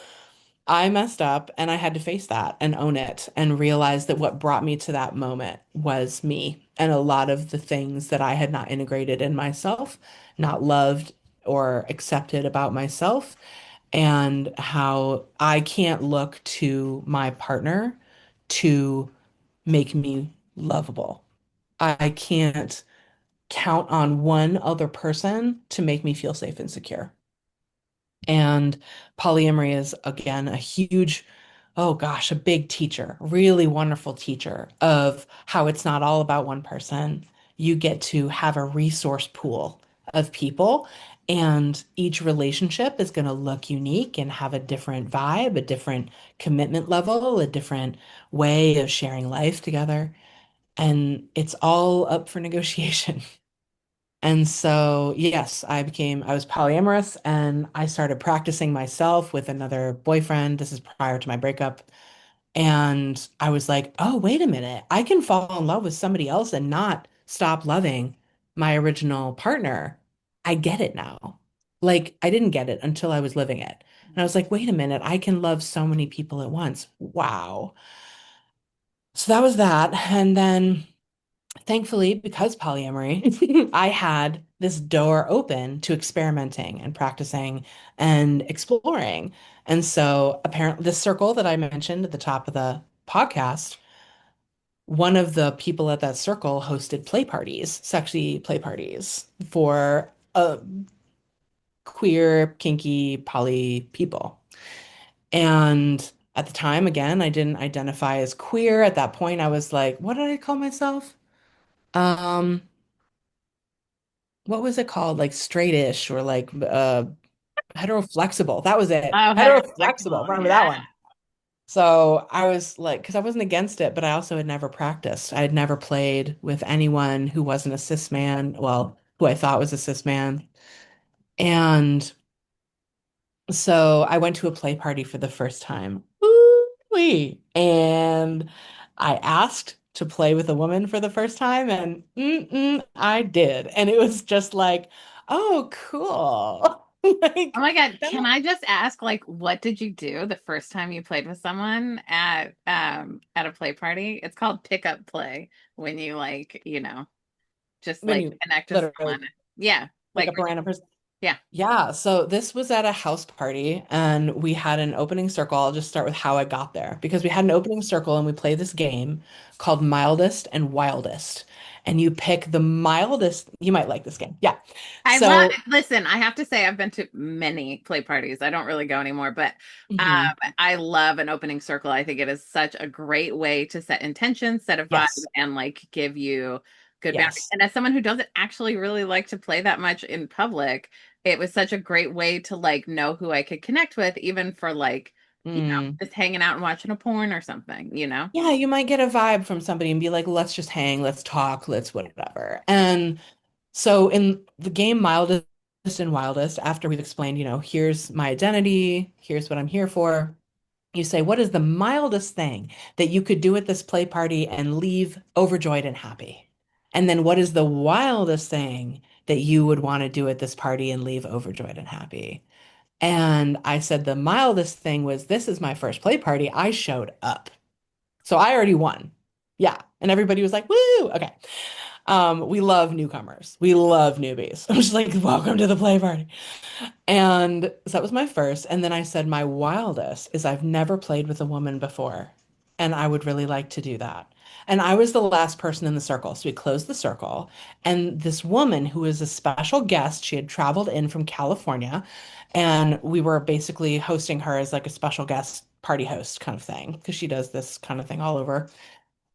I messed up and I had to face that and own it and realize that what brought me to that moment was me and a lot of the things that I had not integrated in myself, not loved or accepted about myself, and how I can't look to my partner to make me lovable. I can't count on one other person to make me feel safe and secure. And polyamory is, again, a huge, oh gosh, a big teacher, really wonderful teacher of how it's not all about one person. You get to have a resource pool of people, and each relationship is going to look unique and have a different vibe, a different commitment level, a different way of sharing life together. And it's all up for negotiation. And so, yes, I was polyamorous and I started practicing myself with another boyfriend. This is prior to my breakup. And I was like, oh, wait a minute. I can fall in love with somebody else and not stop loving my original partner. I get it now. Like, I didn't get it until I was living it. And I was like, wait a minute. I can love so many people at once. Wow. So that was that. And then thankfully, because polyamory, I had this door open to experimenting and practicing and exploring. And so apparently this circle that I mentioned at the top of the podcast, one of the people at that circle hosted play parties, sexy play parties for queer, kinky, poly people. And at the time, again, I didn't identify as queer. At that point, I was like, what did I call myself? Um, what was it called? Like straightish or like heteroflexible. That was it. Oh, Heteroflexible. heterosexual. Remember that Yeah. one. So I was like, because I wasn't against it, but I also had never practiced. I had never played with anyone who wasn't a cis man, well, who I thought was a cis man. And so I went to a play party for the first time. Ooh-wee. And I asked to play with a woman for the first time, and I did. And it was just like, oh, cool. Oh Like, my God. that, Can I just ask, like, what did you do the first time you played with someone at a play party? It's called pickup play when you like, just when like you connect with literally someone. Yeah. pick Like, up a random person. yeah. Yeah, so this was at a house party and we had an opening circle. I'll just start with how I got there because we had an opening circle and we play this game called Mildest and Wildest. And you pick the mildest, you might like this game. Yeah. So, Listen, I have to say I've been to many play parties. I don't really go anymore, but mhm, I love an opening circle. I think it is such a great way to set intentions, set a vibe, yes, and like give you good boundaries. yes. And as someone who doesn't actually really like to play that much in public, it was such a great way to like know who I could connect with, even for like Mm. just hanging out and watching a porn or something, you know? Yeah, you might get a vibe from somebody and be like, let's just hang, let's talk, let's whatever. And so in the game Mildest and Wildest, after we've explained, here's my identity, here's what I'm here for, you say, what is the mildest thing that you could do at this play party and leave overjoyed and happy? And then what is the wildest thing that you would want to do at this party and leave overjoyed and happy? And I said the mildest thing was, this is my first play party. I showed up. So I already won. Yeah. And everybody was like, woo. Okay. We love newcomers. We love newbies. I'm just like, welcome to the play party. And so that was my first. And then I said, my wildest is I've never played with a woman before. And I would really like to do that. And I was the last person in the circle. So we closed the circle. And this woman who was a special guest, she had traveled in from California. And we were basically hosting her as like a special guest party host kind of thing, because she does this kind of thing all over.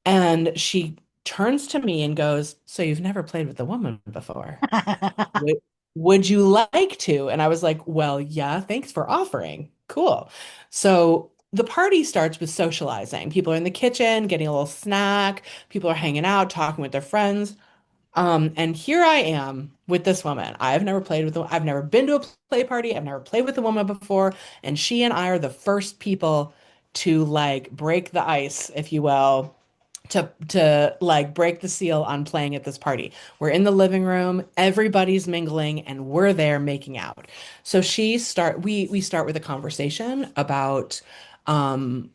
And she turns to me and goes, so you've never played with a woman before? Would, would you like to? And I was like, well, yeah, thanks for offering. Cool. So the party starts with socializing. People are in the kitchen getting a little snack. People are hanging out, talking with their friends. And here I am with this woman. I've never been to a play party. I've never played with a woman before. And she and I are the first people to like break the ice, if you will, to like break the seal on playing at this party. We're in the living room, everybody's mingling, and we're there making out. So we start with a conversation about um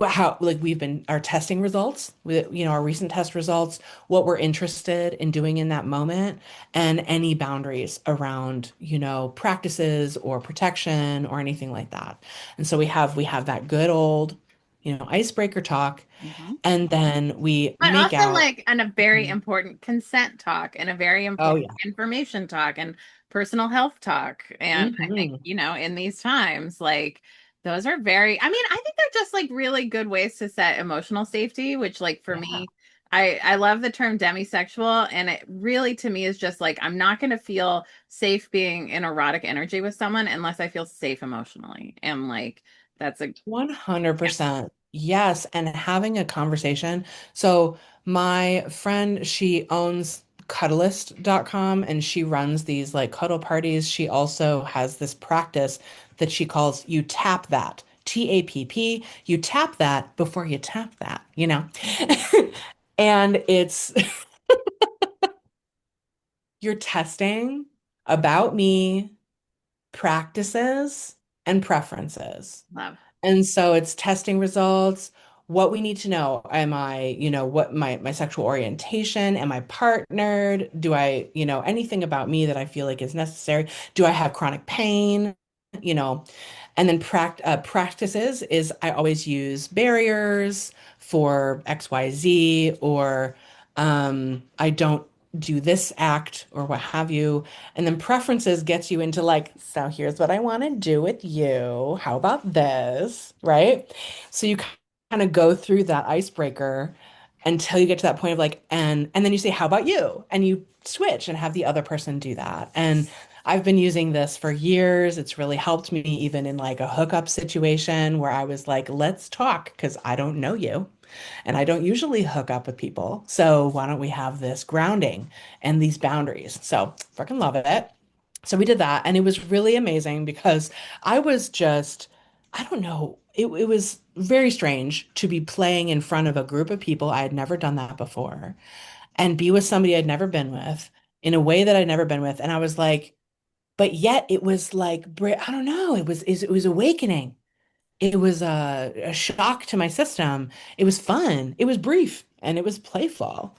how like we've been our testing results, our recent test results, what we're interested in doing in that moment, and any boundaries around, practices or protection or anything like that. And so we have that good old, icebreaker talk. Mhm. And then we But make also out. like and a very important consent talk and a very Oh important yeah. information talk and personal health talk. And I think, Hmm. in these times, like those are I mean, I think they're just like really good ways to set emotional safety, which like for Yeah. me, I love the term demisexual, and it really to me is just like I'm not going to feel safe being in erotic energy with someone unless I feel safe emotionally. And like that's a yeah. 100%. Yes. And having a conversation. So my friend, she owns cuddlist.com and she runs these like cuddle parties. She also has this practice that she calls you tap that. TAPP, you tap that before you tap that. And it's you're testing about me, practices, and preferences. Love. And so it's testing results, what we need to know. Am I, what my sexual orientation? Am I partnered? Do I, anything about me that I feel like is necessary? Do I have chronic pain? You know, and then practices is I always use barriers for XYZ or I don't do this act or what have you. And then preferences gets you into like, so here's what I want to do with you. How about this? Right? So you kind of go through that icebreaker until you get to that point of like, and then you say, how about you? And you switch and have the other person do that. And I've been using this for years. It's really helped me even in like a hookup situation where I was like, let's talk because I don't know you. And I don't usually hook up with people. So why don't we have this grounding and these boundaries? So freaking love it. So we did that. And it was really amazing because I was just, I don't know, it was very strange to be playing in front of a group of people. I had never done that before and be with somebody I'd never been with in a way that I'd never been with. And I was like, but yet it was like, I don't know, it was awakening. It was a shock to my system. It was fun. It was brief and it was playful.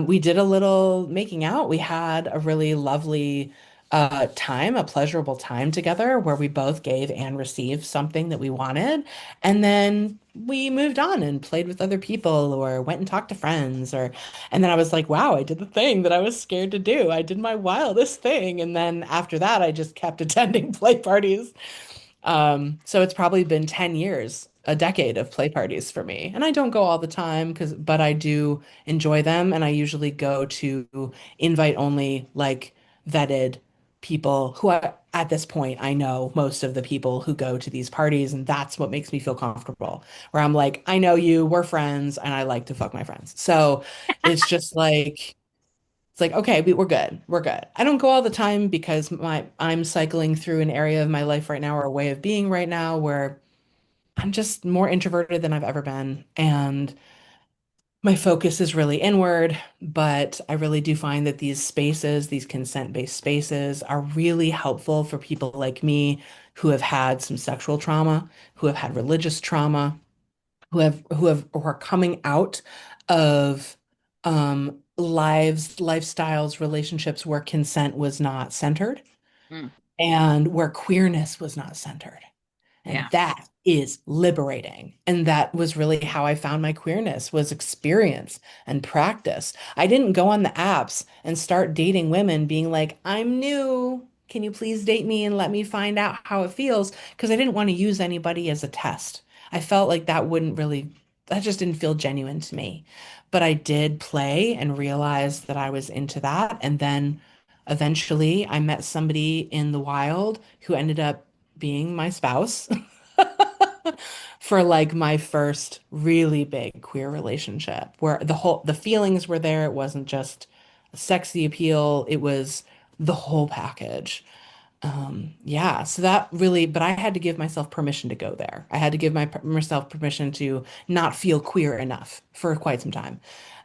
We did a little making out. We had a really lovely time, a pleasurable time together where we both gave and received something that we wanted. And then we moved on and played with other people or went and talked to friends and then I was like, wow, I did the thing that I was scared to do. I did my wildest thing. And then after that, I just kept attending play parties. So it's probably been 10 years, a decade of play parties for me. And I don't go all the time but I do enjoy them. And I usually go to invite only, like vetted people who at this point I know most of the people who go to these parties, and that's what makes me feel comfortable. Where I'm like, I know you, we're friends, and I like to fuck my friends. So it's just like it's like, okay, we're good. We're good. I don't go all the time because I'm cycling through an area of my life right now or a way of being right now where I'm just more introverted than I've ever been. And my focus is really inward, but I really do find that these spaces, these consent-based spaces, are really helpful for people like me who have had some sexual trauma, who have had religious trauma, who are coming out of lifestyles, relationships where consent was not centered Mm, and where queerness was not centered. And yeah. that is liberating. And that was really how I found my queerness was experience and practice. I didn't go on the apps and start dating women being like, I'm new. Can you please date me and let me find out how it feels? Because I didn't want to use anybody as a test. I felt like that just didn't feel genuine to me. But I did play and realize that I was into that. And then eventually I met somebody in the wild who ended up being my spouse for like my first really big queer relationship where the feelings were there. It wasn't just a sexy appeal, it was the whole package. Yeah, so that really, but I had to give myself permission to go there. I had to give myself permission to not feel queer enough for quite some time.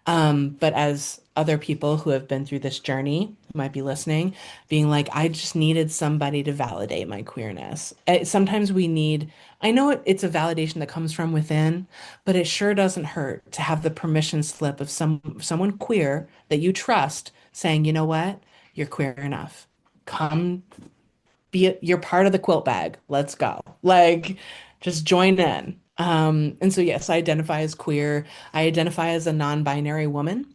But as other people who have been through this journey who might be listening, being like, I just needed somebody to validate my queerness. Sometimes we need, I know it's a validation that comes from within, but it sure doesn't hurt to have the permission slip of someone queer that you trust saying, you know what, you're queer enough. Come you're part of the quilt bag. Let's go. Like, just join in. And so yes, I identify as queer. I identify as a non-binary woman.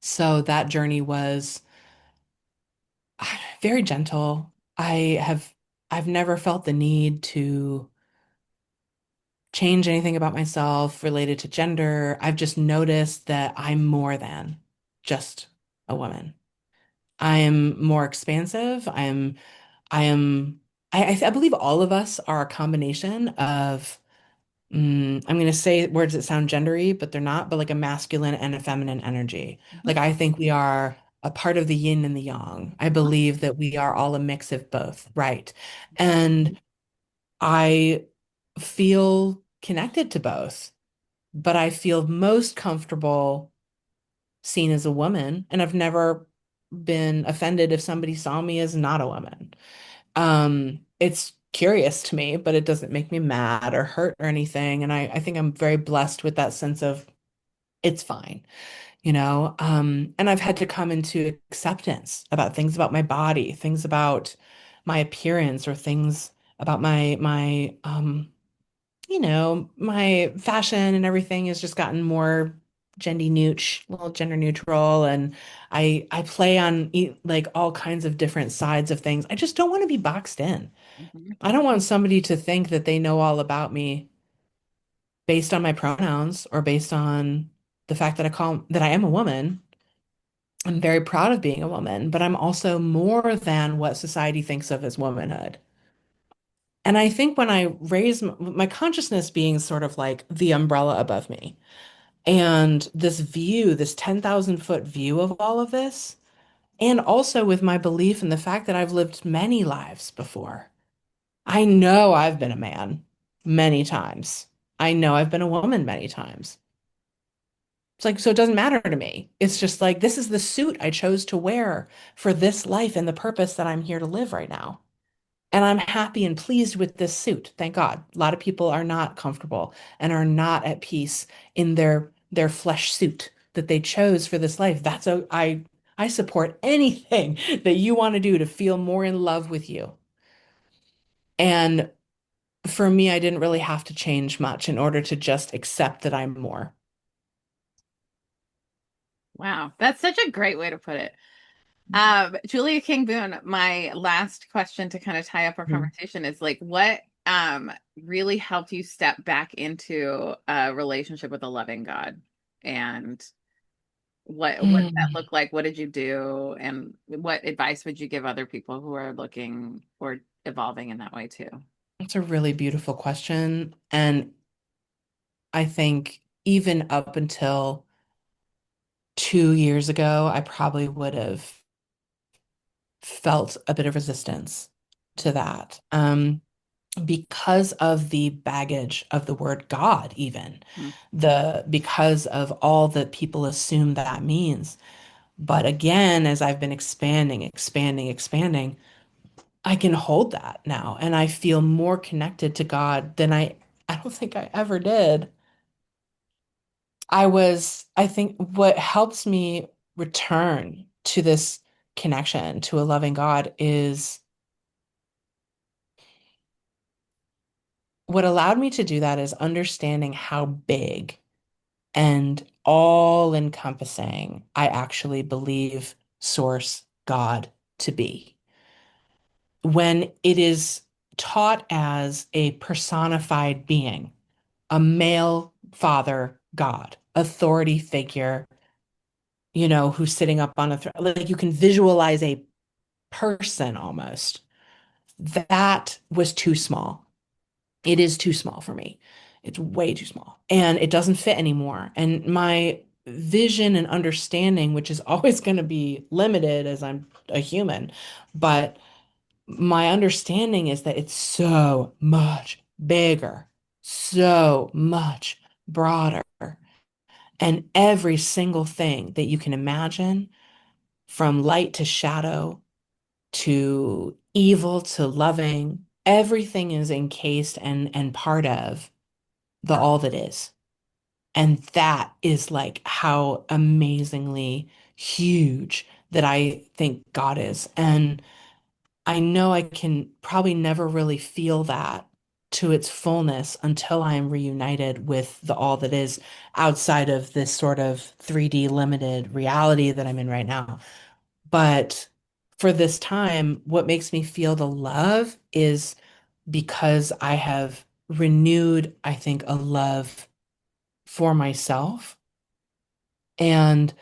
So that journey was very gentle. I've never felt the need to change anything about myself related to gender. I've just noticed that I'm more than just a woman. I am more expansive. I am, I believe all of us are a combination of, I'm going to say words that sound gendery, but they're not, but like a masculine and a feminine energy. Mhm. Like I think we are a part of the yin and the yang. I believe that we are all a mix of both, right? And I feel connected to both, but I feel most comfortable seen as a woman, and I've never been offended if somebody saw me as not a woman. It's curious to me, but it doesn't make me mad or hurt or anything. And I think I'm very blessed with that sense of it's fine, you know? And I've had to come into acceptance about things about my body, things about my appearance, or things about my fashion and everything has just gotten more gender neutral, and I play on like all kinds of different sides of things. I just don't want to be boxed in. Mhm. I don't want somebody to think that they know all about me based on my pronouns or based on the fact that I am a woman. I'm very proud of being a woman, but I'm also more than what society thinks of as womanhood. And I think when I raise my consciousness being sort of like the umbrella above me, and this view, this 10,000-foot view of all of this, and also with my belief in the fact that I've lived many lives before. I know I've been a man many times. I know I've been a woman many times. It's like, so it doesn't matter to me. It's just like, this is the suit I chose to wear for this life and the purpose that I'm here to live right now. And I'm happy and pleased with this suit. Thank God. A lot of people are not comfortable and are not at peace in their flesh suit that they chose for this life. I support anything that you want to do to feel more in love with you. And for me, I didn't really have to change much in order to just accept that I'm more. Wow, that's such a great way to put it. Julia King Boone, my last question to kind of tie up our Mhm. conversation is like, what really helped you step back into a relationship with a loving God? And what did that look like? What did you do? And what advice would you give other people who are looking or evolving in that way too? It's a really beautiful question. And I think even up until 2 years ago, I probably would have felt a bit of resistance to that. Because of the baggage of the word God, even Mm, because of all that people assume that means. But again, as I've been expanding, I can hold that now, and I feel more connected to God than I don't think I ever did. I think what helps me return to this connection to a loving God is what allowed me to do that is understanding how big and all encompassing I actually believe Source God to be. When it is taught as a personified being, a male father God, authority figure, who's sitting up on a throne, like you can visualize a person almost. That was too small. It is too small for me. It's way too small. And it doesn't fit anymore. And my vision and understanding, which is always going to be limited as I'm a human, but my understanding is that it's so much bigger, so much broader. And every single thing that you can imagine, from light to shadow to evil to loving, everything is encased and part of the all that is. And that is like how amazingly huge that I think God is. And I know I can probably never really feel that to its fullness until I am reunited with the all that is outside of this sort of 3D limited reality that I'm in right now. But for this time, what makes me feel the love is because I have renewed, I think, a love for myself. And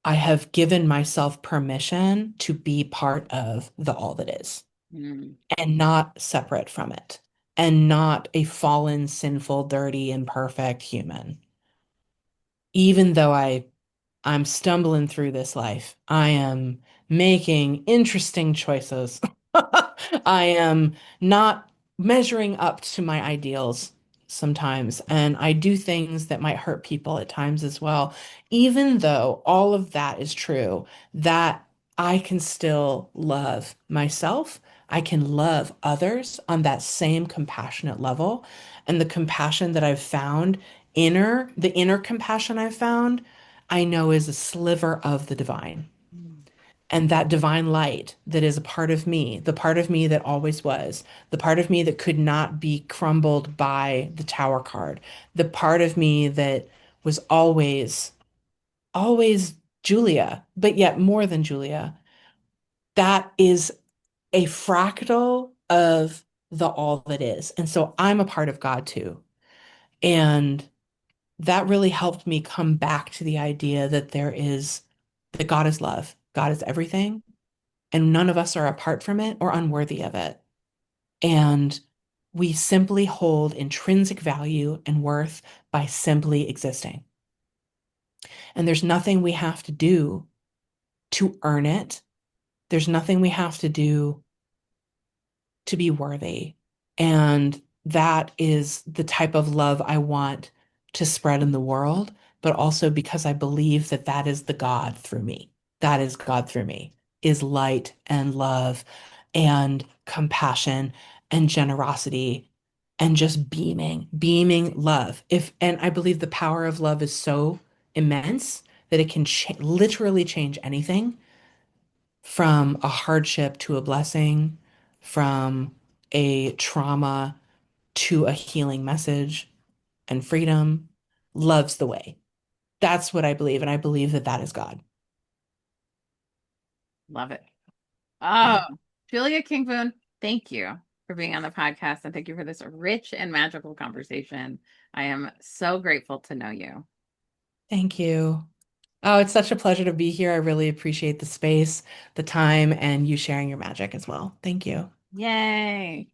I have given myself permission to be part of the all that is mm, and not separate from it and not a fallen, sinful, dirty, imperfect human. Even though I'm stumbling through this life. I am making interesting choices. I am not measuring up to my ideals sometimes, and I do things that might hurt people at times as well. Even though all of that is true, that I can still love myself. I can love others on that same compassionate level. And the compassion that I've found, the inner compassion I've found I know is a sliver of the divine. mm. And that divine light that is a part of me, the part of me that always was, the part of me that could not be crumbled by the tower card, the part of me that was always Julia, but yet more than Julia. That is a fractal of the all that is. And so I'm a part of God too. And that really helped me come back to the idea that God is love. God is everything, and none of us are apart from it or unworthy of it. And we simply hold intrinsic value and worth by simply existing. And there's nothing we have to do to earn it. There's nothing we have to do to be worthy. And that is the type of love I want to spread in the world, but also because I believe that that is the God through me. That is God through me, is light and love and compassion and generosity and just beaming love. And I believe the power of love is so immense that it can literally change anything from a hardship to a blessing, from a trauma to a healing message and freedom. Love's the way. That's what I believe. And I believe that that is God. Love it. Oh, Yeah. Julia King Boone, thank you for being on the podcast and thank you for this rich and magical conversation. I am so grateful to know you. Thank you. Oh, it's such a pleasure to be here. I really appreciate the space, the time, and you sharing your magic as well. Thank you. Yay.